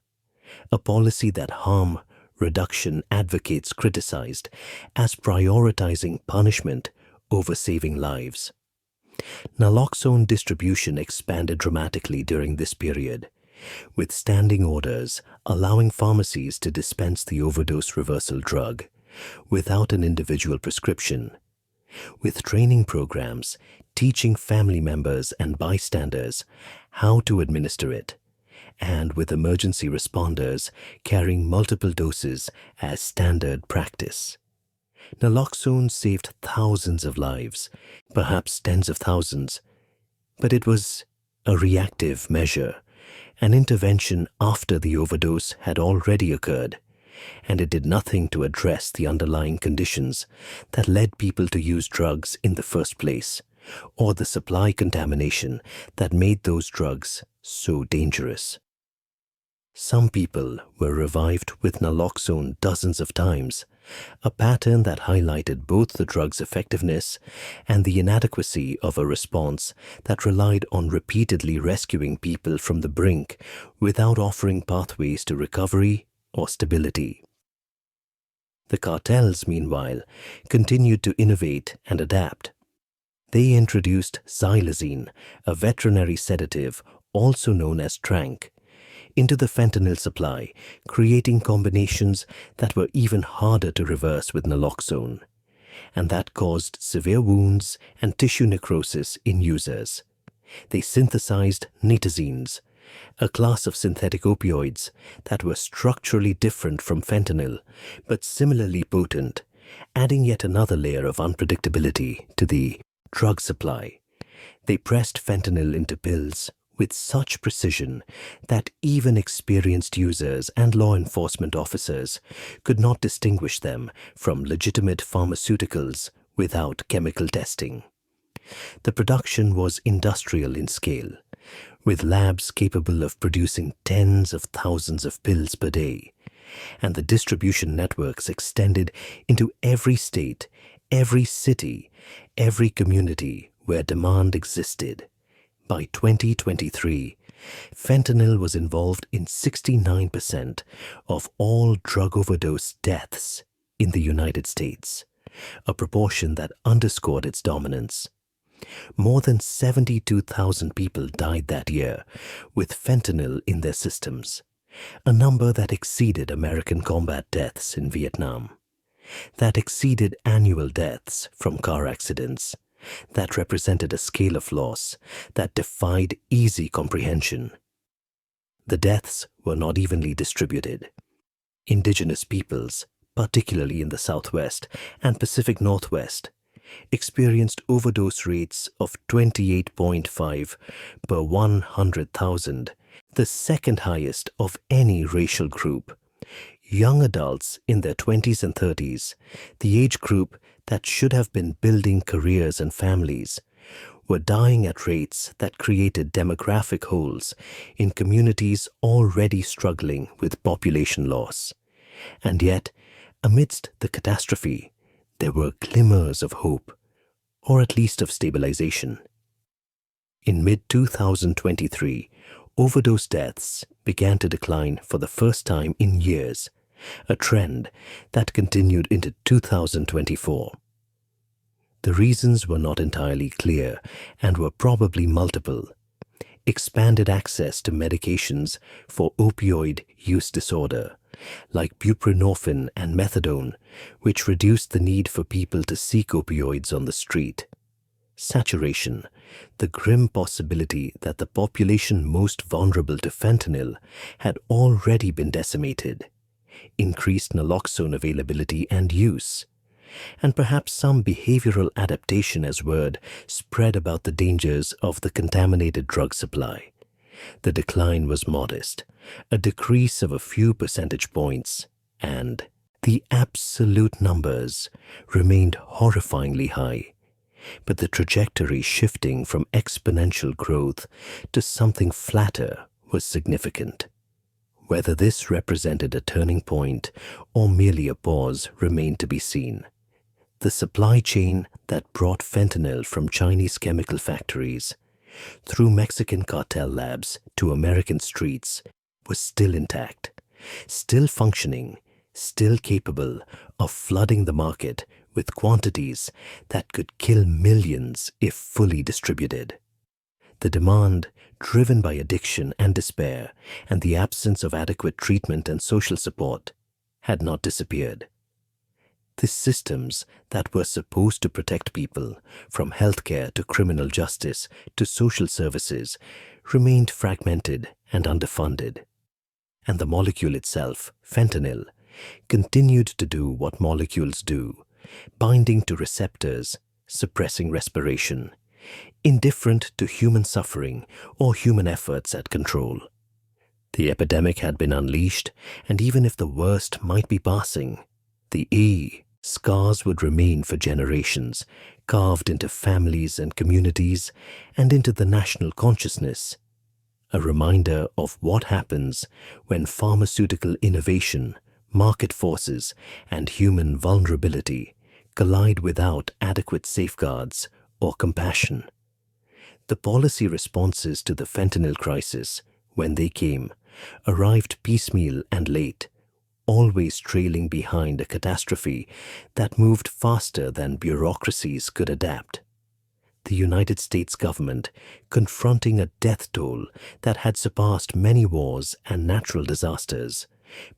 a policy that harm reduction advocates criticized as prioritizing punishment over saving lives. Naloxone distribution expanded dramatically during this period, with standing orders allowing pharmacies to dispense the overdose reversal drug without an individual prescription, with training programs teaching family members and bystanders how to administer it, and with emergency responders carrying multiple doses as standard practice. Naloxone saved thousands of lives, perhaps tens of thousands, but it was a reactive measure, an intervention after the overdose had already occurred, and it did nothing to address the underlying conditions that led people to use drugs in the first place, or the supply contamination that made those drugs so dangerous. Some people were revived with naloxone dozens of times, a pattern that highlighted both the drug's effectiveness and the inadequacy of a response that relied on repeatedly rescuing people from the brink without offering pathways to recovery or stability. The cartels, meanwhile, continued to innovate and adapt. They introduced xylazine, a veterinary sedative also known as tranq, into the fentanyl supply, creating combinations that were even harder to reverse with naloxone, and that caused severe wounds and tissue necrosis in users. They synthesized nitazines, a class of synthetic opioids that were structurally different from fentanyl, but similarly potent, adding yet another layer of unpredictability to the drug supply. They pressed fentanyl into pills with such precision that even experienced users and law enforcement officers could not distinguish them from legitimate pharmaceuticals without chemical testing. The production was industrial in scale, with labs capable of producing tens of thousands of pills per day, and the distribution networks extended into every state, every city, every community where demand existed. By 2023, fentanyl was involved in 69% of all drug overdose deaths in the United States, a proportion that underscored its dominance. More than 72,000 people died that year with fentanyl in their systems, a number that exceeded American combat deaths in Vietnam, that exceeded annual deaths from car accidents, that represented a scale of loss that defied easy comprehension. The deaths were not evenly distributed. Indigenous peoples, particularly in the Southwest and Pacific Northwest, experienced overdose rates of 28.5 per 100,000, the second highest of any racial group. Young adults in their 20s and 30s, the age group that should have been building careers and families, were dying at rates that created demographic holes in communities already struggling with population loss. And yet, amidst the catastrophe, there were glimmers of hope, or at least of stabilization. In mid-2023, overdose deaths began to decline for the first time in years, a trend that continued into 2024. The reasons were not entirely clear and were probably multiple. Expanded access to medications for opioid use disorder, like buprenorphine and methadone, which reduced the need for people to seek opioids on the street. Saturation, the grim possibility that the population most vulnerable to fentanyl had already been decimated. Increased naloxone availability and use, and perhaps some behavioral adaptation as word spread about the dangers of the contaminated drug supply. The decline was modest, a decrease of a few percentage points, and the absolute numbers remained horrifyingly high, but the trajectory shifting from exponential growth to something flatter was significant. Whether this represented a turning point or merely a pause remained to be seen. The supply chain that brought fentanyl from Chinese chemical factories through Mexican cartel labs to American streets was still intact, still functioning, still capable of flooding the market with quantities that could kill millions if fully distributed. The demand, driven by addiction and despair and the absence of adequate treatment and social support, had not disappeared. The systems that were supposed to protect people, from healthcare to criminal justice to social services, remained fragmented and underfunded. And the molecule itself, fentanyl, continued to do what molecules do, binding to receptors, suppressing respiration, indifferent to human suffering or human efforts at control. The epidemic had been unleashed, and even if the worst might be passing, the scars would remain for generations, carved into families and communities and into the national consciousness. A reminder of what happens when pharmaceutical innovation, market forces, and human vulnerability collide without adequate safeguards or compassion. The policy responses to the fentanyl crisis, when they came, arrived piecemeal and late, always trailing behind a catastrophe that moved faster than bureaucracies could adapt. The United States government, confronting a death toll that had surpassed many wars and natural disasters,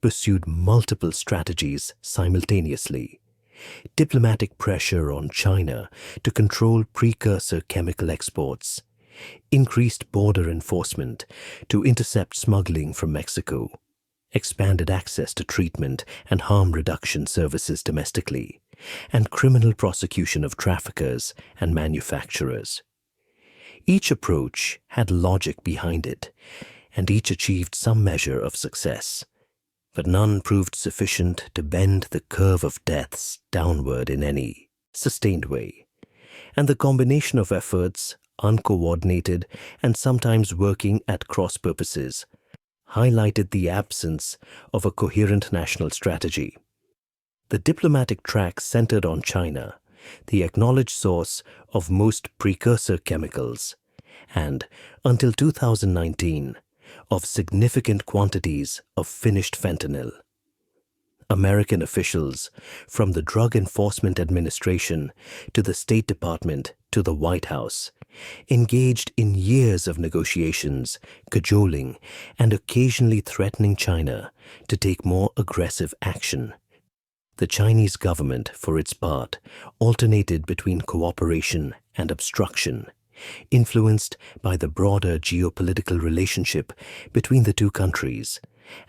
pursued multiple strategies simultaneously. Diplomatic pressure on China to control precursor chemical exports, increased border enforcement to intercept smuggling from Mexico, expanded access to treatment and harm reduction services domestically, and criminal prosecution of traffickers and manufacturers. Each approach had logic behind it, and each achieved some measure of success, but none proved sufficient to bend the curve of deaths downward in any sustained way. And the combination of efforts, uncoordinated and sometimes working at cross purposes, highlighted the absence of a coherent national strategy. The diplomatic track centered on China, the acknowledged source of most precursor chemicals, and, until 2019, of significant quantities of finished fentanyl. American officials, from the Drug Enforcement Administration to the State Department to the White House, engaged in years of negotiations, cajoling, and occasionally threatening China to take more aggressive action. The Chinese government, for its part, alternated between cooperation and obstruction, influenced by the broader geopolitical relationship between the two countries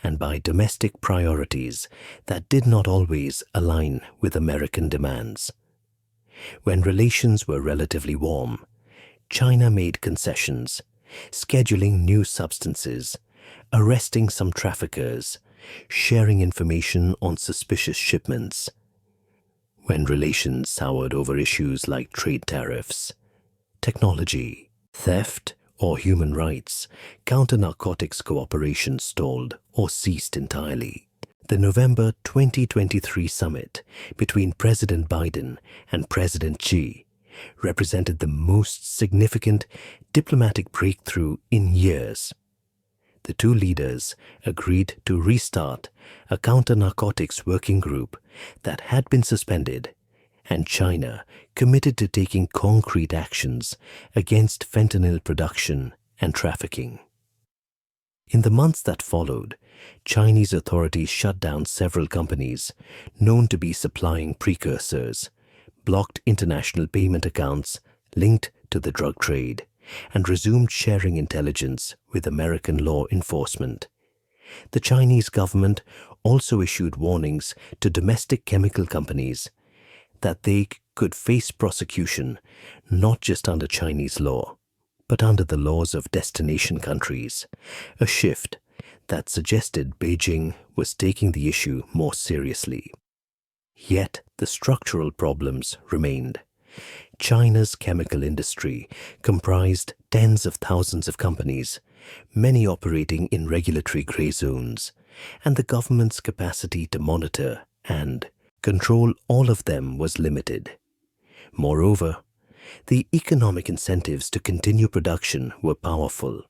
and by domestic priorities that did not always align with American demands. When relations were relatively warm, China made concessions, scheduling new substances, arresting some traffickers, sharing information on suspicious shipments. When relations soured over issues like trade tariffs, technology, theft, or human rights, counter-narcotics cooperation stalled or ceased entirely. The November 2023 summit between President Biden and President Xi represented the most significant diplomatic breakthrough in years. The two leaders agreed to restart a counter-narcotics working group that had been suspended, and China committed to taking concrete actions against fentanyl production and trafficking. In the months that followed, Chinese authorities shut down several companies known to be supplying precursors, blocked international payment accounts linked to the drug trade, and resumed sharing intelligence with American law enforcement. The Chinese government also issued warnings to domestic chemical companies that they could face prosecution not just under Chinese law, but under the laws of destination countries, a shift that suggested Beijing was taking the issue more seriously. Yet the structural problems remained. China's chemical industry comprised tens of thousands of companies, many operating in regulatory gray zones, and the government's capacity to monitor and control all of them was limited. Moreover, the economic incentives to continue production were powerful.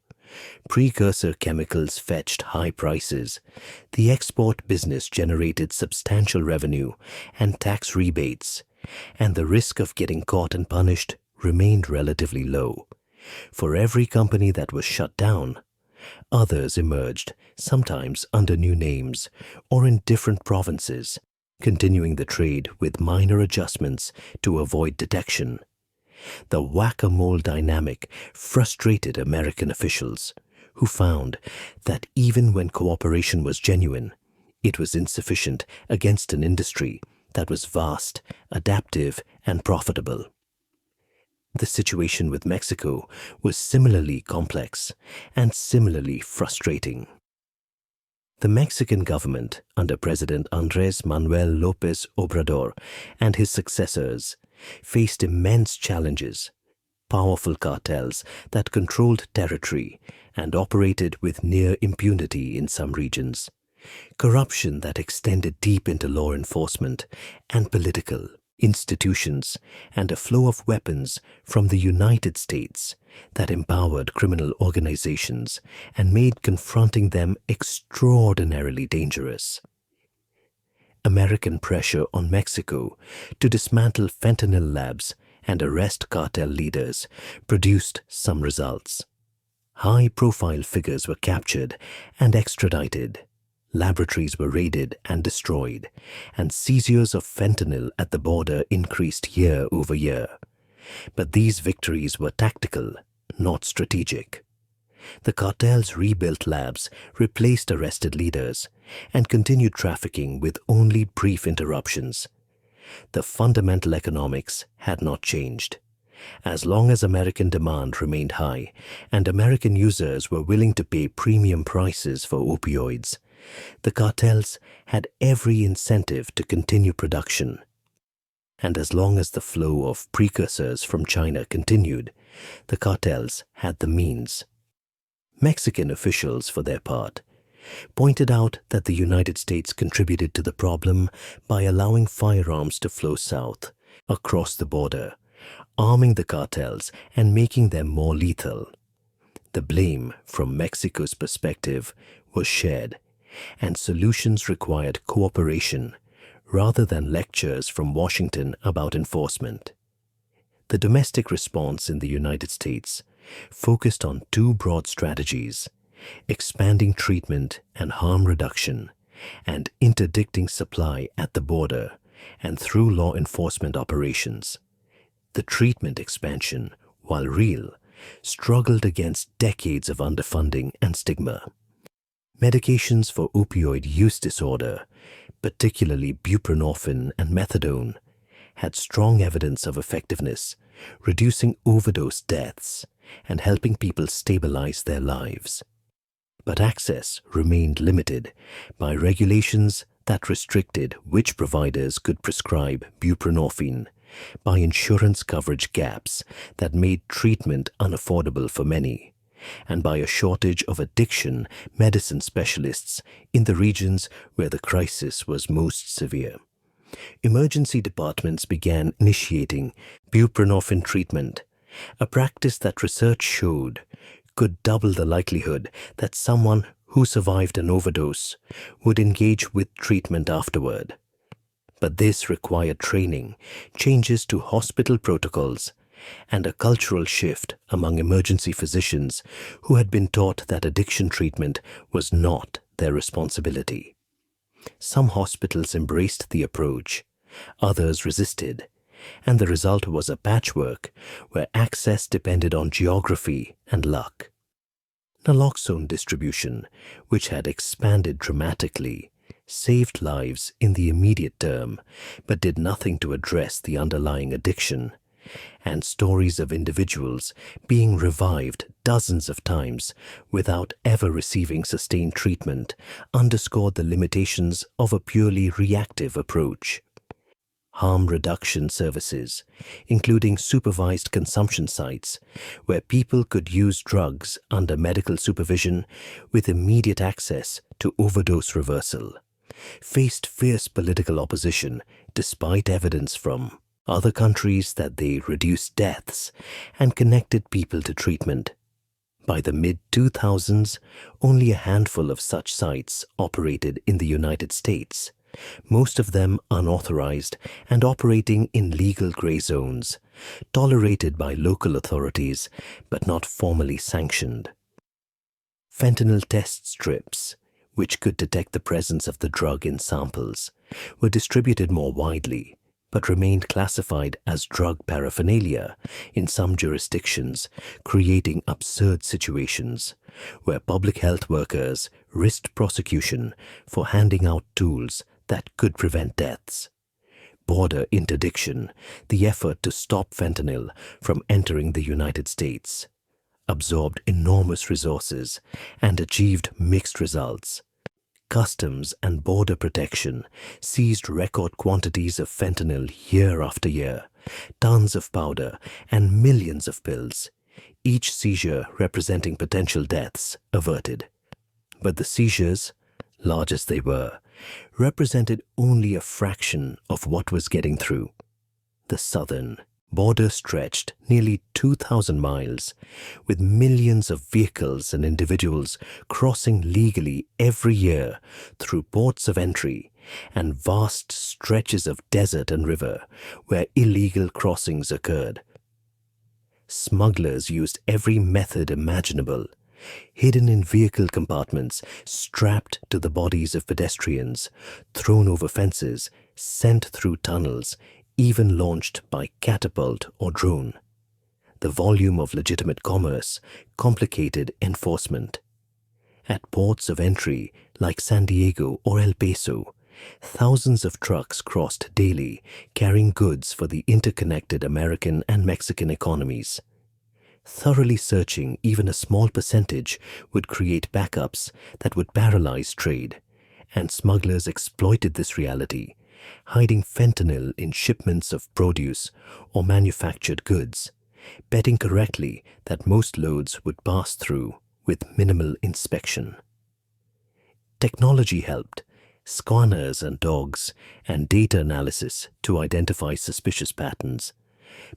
Precursor chemicals fetched high prices, the export business generated substantial revenue and tax rebates, and the risk of getting caught and punished remained relatively low. For every company that was shut down, others emerged, sometimes under new names or in different provinces, continuing the trade with minor adjustments to avoid detection. The whack-a-mole dynamic frustrated American officials, who found that even when cooperation was genuine, it was insufficient against an industry that was vast, adaptive, and profitable. The situation with Mexico was similarly complex and similarly frustrating. The Mexican government, under President Andrés Manuel López Obrador and his successors, faced immense challenges: powerful cartels that controlled territory and operated with near impunity in some regions, corruption that extended deep into law enforcement and political institutions, and a flow of weapons from the United States that empowered criminal organizations and made confronting them extraordinarily dangerous. American pressure on Mexico to dismantle fentanyl labs and arrest cartel leaders produced some results. High-profile figures were captured and extradited. Laboratories were raided and destroyed, and seizures of fentanyl at the border increased year over year. But these victories were tactical, not strategic. The cartels rebuilt labs, replaced arrested leaders, and continued trafficking with only brief interruptions. The fundamental economics had not changed. As long as American demand remained high and American users were willing to pay premium prices for opioids, the cartels had every incentive to continue production. And as long as the flow of precursors from China continued, the cartels had the means. Mexican officials, for their part, pointed out that the United States contributed to the problem by allowing firearms to flow south, across the border, arming the cartels and making them more lethal. The blame, from Mexico's perspective, was shared, and solutions required cooperation rather than lectures from Washington about enforcement. The domestic response in the United States focused on two broad strategies: expanding treatment and harm reduction, and interdicting supply at the border and through law enforcement operations. The treatment expansion, while real, struggled against decades of underfunding and stigma. Medications for opioid use disorder, particularly buprenorphine and methadone, had strong evidence of effectiveness, reducing overdose deaths and helping people stabilize their lives. But access remained limited by regulations that restricted which providers could prescribe buprenorphine, by insurance coverage gaps that made treatment unaffordable for many, and by a shortage of addiction medicine specialists in the regions where the crisis was most severe. Emergency departments began initiating buprenorphine treatment, a practice that research showed could double the likelihood that someone who survived an overdose would engage with treatment afterward. But this required training, changes to hospital protocols, and a cultural shift among emergency physicians who had been taught that addiction treatment was not their responsibility. Some hospitals embraced the approach, others resisted, and the result was a patchwork where access depended on geography and luck. Naloxone distribution, which had expanded dramatically, saved lives in the immediate term but did nothing to address the underlying addiction, and stories of individuals being revived dozens of times without ever receiving sustained treatment underscored the limitations of a purely reactive approach. Harm reduction services, including supervised consumption sites where people could use drugs under medical supervision with immediate access to overdose reversal, faced fierce political opposition despite evidence from other countries that they reduced deaths and connected people to treatment. By the mid-2000s, only a handful of such sites operated in the United States, most of them unauthorized and operating in legal gray zones, tolerated by local authorities but not formally sanctioned. Fentanyl test strips, which could detect the presence of the drug in samples, were distributed more widely, but remained classified as drug paraphernalia in some jurisdictions, creating absurd situations where public health workers risked prosecution for handing out tools that could prevent deaths. Border interdiction, the effort to stop fentanyl from entering the United States, absorbed enormous resources and achieved mixed results. Customs and border protection seized record quantities of fentanyl year after year, tons of powder and millions of pills, each seizure representing potential deaths averted. But the seizures, large as they were, represented only a fraction of what was getting through. The southern border stretched nearly 2,000 miles, with millions of vehicles and individuals crossing legally every year through ports of entry and vast stretches of desert and river where illegal crossings occurred. Smugglers used every method imaginable, hidden in vehicle compartments, strapped to the bodies of pedestrians, thrown over fences, sent through tunnels, even launched by catapult or drone. The volume of legitimate commerce complicated enforcement. At ports of entry like San Diego or El Paso, thousands of trucks crossed daily carrying goods for the interconnected American and Mexican economies. Thoroughly searching even a small percentage would create backups that would paralyze trade, and smugglers exploited this reality, hiding fentanyl in shipments of produce or manufactured goods, betting correctly that most loads would pass through with minimal inspection. Technology helped, scanners and dogs, and data analysis to identify suspicious patterns,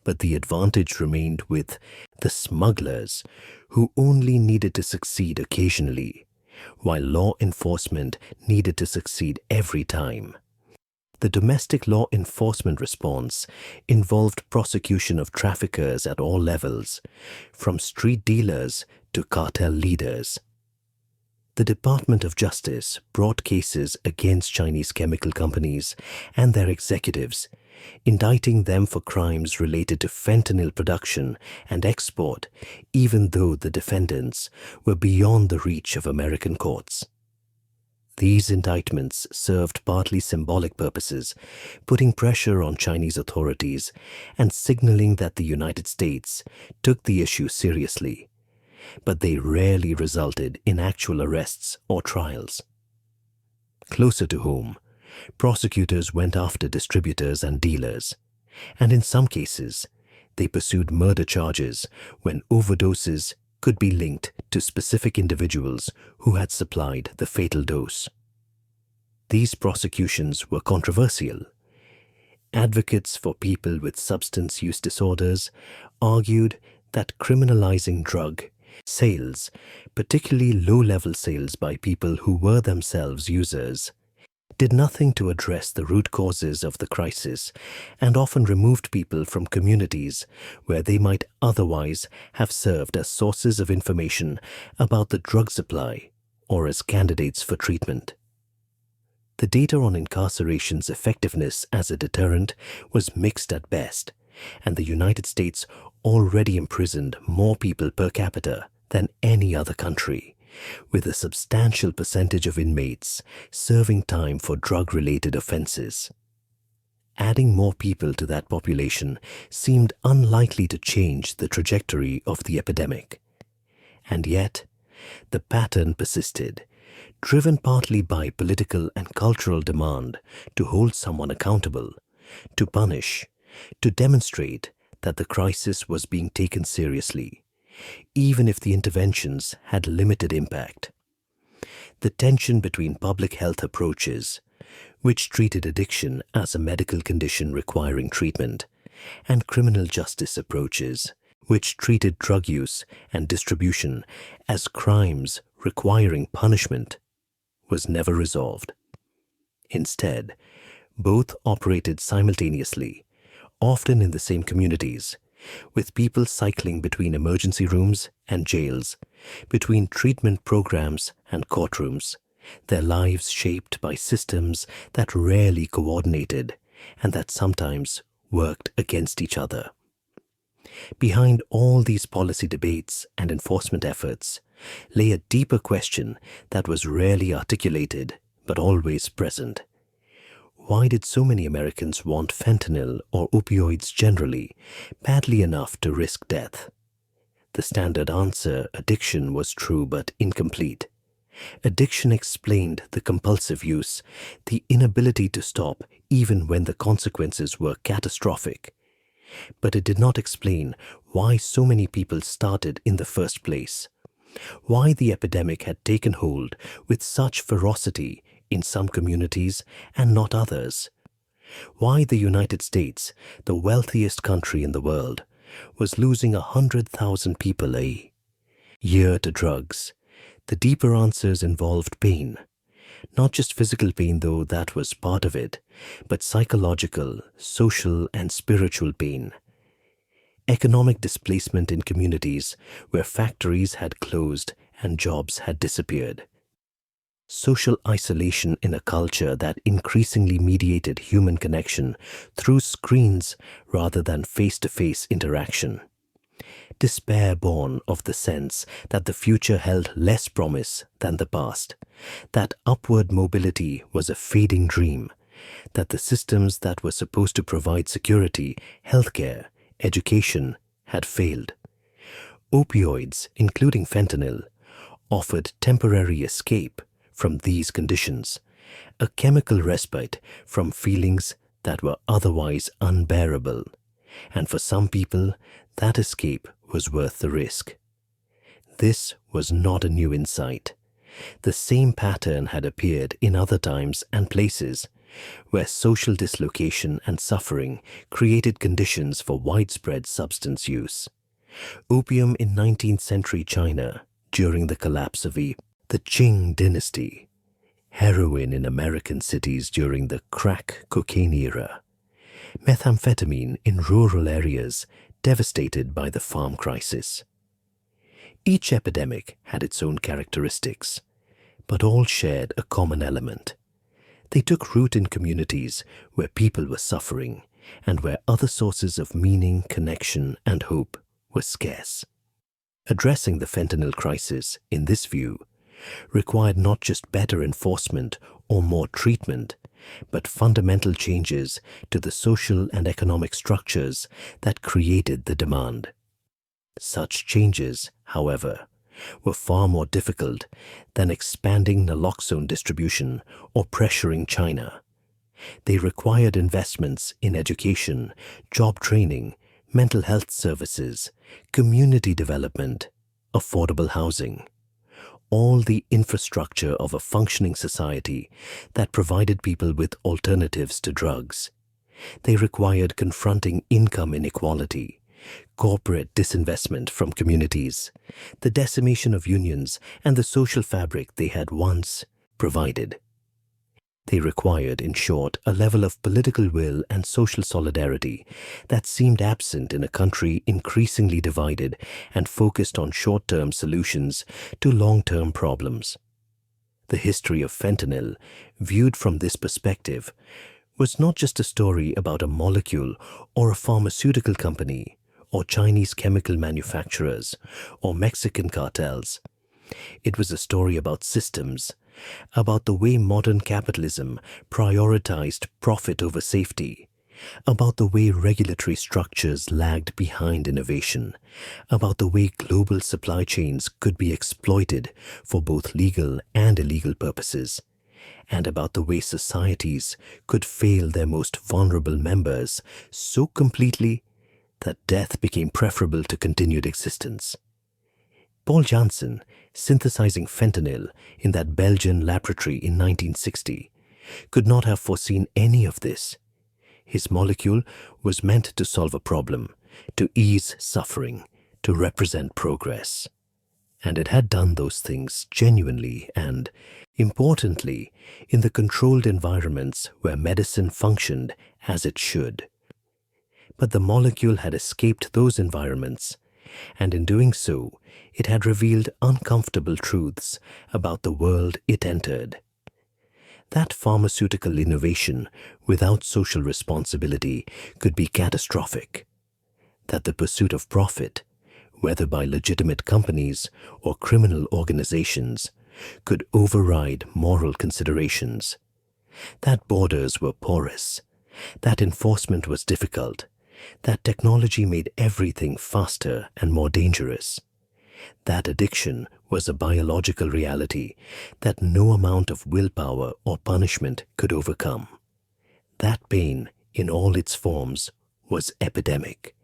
but the advantage remained with the smugglers, who only needed to succeed occasionally, while law enforcement needed to succeed every time. The domestic law enforcement response involved prosecution of traffickers at all levels, from street dealers to cartel leaders. The Department of Justice brought cases against Chinese chemical companies and their executives, indicting them for crimes related to fentanyl production and export, even though the defendants were beyond the reach of American courts. These indictments served partly symbolic purposes, putting pressure on Chinese authorities and signaling that the United States took the issue seriously, but they rarely resulted in actual arrests or trials. Closer to home, prosecutors went after distributors and dealers, and in some cases, they pursued murder charges when overdoses could be linked to specific individuals who had supplied the fatal dose. These prosecutions were controversial. Advocates for people with substance use disorders argued that criminalizing drug sales, particularly low-level sales by people who were themselves users, did nothing to address the root causes of the crisis and often removed people from communities where they might otherwise have served as sources of information about the drug supply or as candidates for treatment. The data on incarceration's effectiveness as a deterrent was mixed at best, and the United States already imprisoned more people per capita than any other country, with a substantial percentage of inmates serving time for drug-related offenses. Adding more people to that population seemed unlikely to change the trajectory of the epidemic. And yet, the pattern persisted, driven partly by political and cultural demand to hold someone accountable, to punish, to demonstrate that the crisis was being taken seriously, even if the interventions had limited impact. The tension between public health approaches, which treated addiction as a medical condition requiring treatment, and criminal justice approaches, which treated drug use and distribution as crimes requiring punishment, was never resolved. Instead, both operated simultaneously, often in the same communities, with people cycling between emergency rooms and jails, between treatment programs and courtrooms, their lives shaped by systems that rarely coordinated and that sometimes worked against each other. Behind all these policy debates and enforcement efforts lay a deeper question that was rarely articulated but always present. Why did so many Americans want fentanyl or opioids generally badly enough to risk death? The standard answer, addiction, was true but incomplete. Addiction explained the compulsive use, the inability to stop even when the consequences were catastrophic. But it did not explain why so many people started in the first place, why the epidemic had taken hold with such ferocity in some communities and not others, why the United States, the wealthiest country in the world, was losing 100,000 people a year to drugs. The deeper answers involved pain. Not just physical pain, though that was part of it, but psychological, social, and spiritual pain. Economic displacement in communities where factories had closed and jobs had disappeared. Social isolation in a culture that increasingly mediated human connection through screens rather than face-to-face interaction. Despair born of the sense that the future held less promise than the past, that upward mobility was a fading dream, that the systems that were supposed to provide security, healthcare, education, had failed. Opioids, including fentanyl, offered temporary escape from these conditions, a chemical respite from feelings that were otherwise unbearable, and for some people, that escape was worth the risk. This was not a new insight. The same pattern had appeared in other times and places, where social dislocation and suffering created conditions for widespread substance use. Opium in 19th century China during the collapse of the Qing dynasty, heroin in American cities during the crack cocaine era, methamphetamine in rural areas devastated by the farm crisis. Each epidemic had its own characteristics, but all shared a common element. They took root in communities where people were suffering and where other sources of meaning, connection, and hope were scarce. Addressing the fentanyl crisis, in this view, required not just better enforcement or more treatment, but fundamental changes to the social and economic structures that created the demand. Such changes, however, were far more difficult than expanding naloxone distribution or pressuring China. They required investments in education, job training, mental health services, community development, affordable housing, all the infrastructure of a functioning society that provided people with alternatives to drugs. They required confronting income inequality, corporate disinvestment from communities, the decimation of unions, and the social fabric they had once provided. They required, in short, a level of political will and social solidarity that seemed absent in a country increasingly divided and focused on short-term solutions to long-term problems. The history of fentanyl, viewed from this perspective, was not just a story about a molecule or a pharmaceutical company or Chinese chemical manufacturers or Mexican cartels. It was a story about systems, about the way modern capitalism prioritized profit over safety, about the way regulatory structures lagged behind innovation, about the way global supply chains could be exploited for both legal and illegal purposes, and about the way societies could fail their most vulnerable members so completely that death became preferable to continued existence. Paul Janssen, synthesizing fentanyl in that Belgian laboratory in 1960, could not have foreseen any of this. His molecule was meant to solve a problem, to ease suffering, to represent progress. And it had done those things genuinely and, importantly, in the controlled environments where medicine functioned as it should. But the molecule had escaped those environments, and in doing so, it had revealed uncomfortable truths about the world it entered. That pharmaceutical innovation without social responsibility could be catastrophic. That the pursuit of profit, whether by legitimate companies or criminal organizations, could override moral considerations. That borders were porous. That enforcement was difficult. That technology made everything faster and more dangerous. That addiction was a biological reality that no amount of willpower or punishment could overcome. That pain, in all its forms, was epidemic,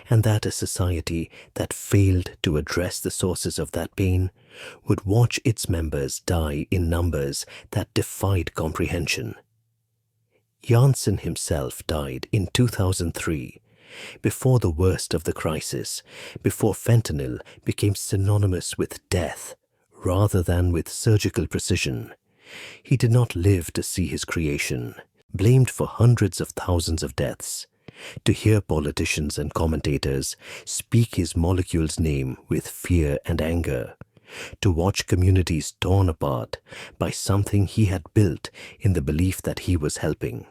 and that a society that failed to address the sources of that pain would watch its members die in numbers that defied comprehension. Janssen himself died in 2003, before the worst of the crisis, before fentanyl became synonymous with death rather than with surgical precision. He did not live to see his creation blamed for hundreds of thousands of deaths, to hear politicians and commentators speak his molecule's name with fear and anger, to watch communities torn apart by something he had built in the belief that he was helping.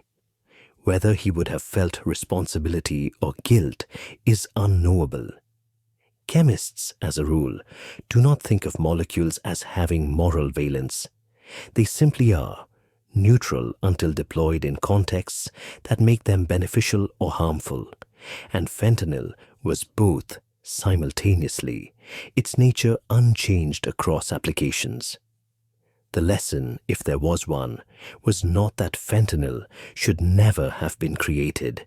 Whether he would have felt responsibility or guilt is unknowable. Chemists, as a rule, do not think of molecules as having moral valence. They simply are, neutral until deployed in contexts that make them beneficial or harmful. And fentanyl was both simultaneously, its nature unchanged across applications. The lesson, if there was one, was not that fentanyl should never have been created.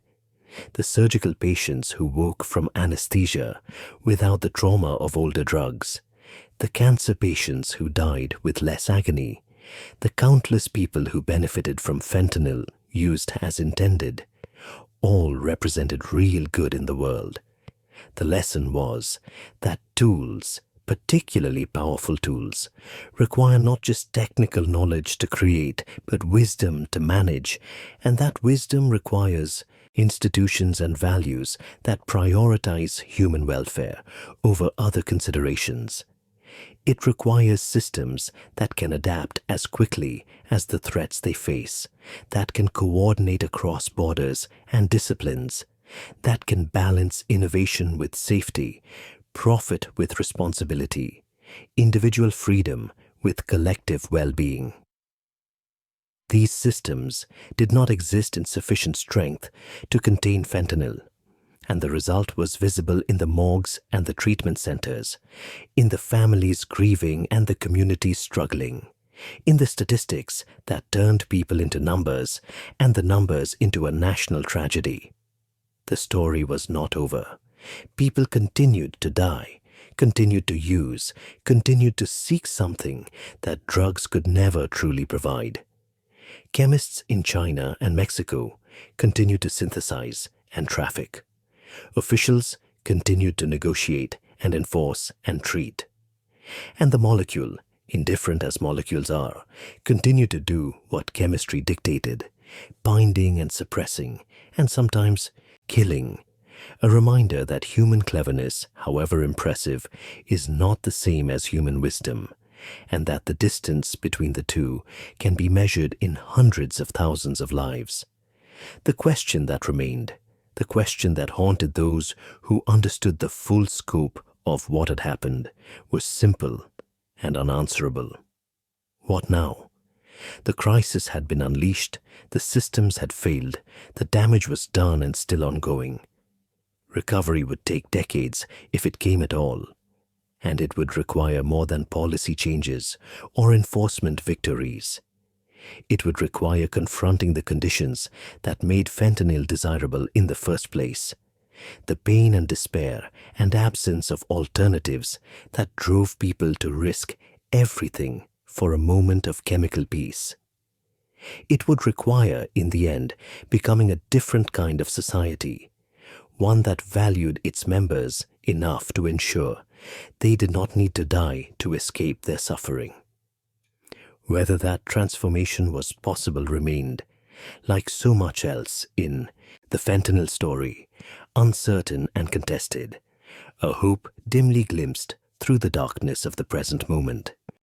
The surgical patients who woke from anesthesia without the trauma of older drugs, the cancer patients who died with less agony, the countless people who benefited from fentanyl used as intended, all represented real good in the world. The lesson was that tools, particularly powerful tools, require not just technical knowledge to create, but wisdom to manage, and that wisdom requires institutions and values that prioritize human welfare over other considerations. It requires systems that can adapt as quickly as the threats they face, that can coordinate across borders and disciplines, that can balance innovation with safety, profit with responsibility, individual freedom with collective well-being. These systems did not exist in sufficient strength to contain fentanyl, and the result was visible in the morgues and the treatment centers, in the families grieving and the communities struggling, in the statistics that turned people into numbers and the numbers into a national tragedy. The story was not over. People continued to die, continued to use, continued to seek something that drugs could never truly provide. Chemists in China and Mexico continued to synthesize and traffic. Officials continued to negotiate and enforce and treat. And the molecule, indifferent as molecules are, continued to do what chemistry dictated, binding and suppressing, and sometimes killing. A reminder that human cleverness, however impressive, is not the same as human wisdom, and that the distance between the two can be measured in hundreds of thousands of lives. The question that remained, the question that haunted those who understood the full scope of what had happened, was simple and unanswerable. What now? The crisis had been unleashed, the systems had failed, the damage was done and still ongoing. Recovery would take decades if it came at all, and it would require more than policy changes or enforcement victories. It would require confronting the conditions that made fentanyl desirable in the first place, the pain and despair and absence of alternatives that drove people to risk everything for a moment of chemical peace. It would require, in the end, becoming a different kind of society, one that valued its members enough to ensure they did not need to die to escape their suffering. Whether that transformation was possible remained, like so much else in the fentanyl story, uncertain and contested, a hope dimly glimpsed through the darkness of the present moment.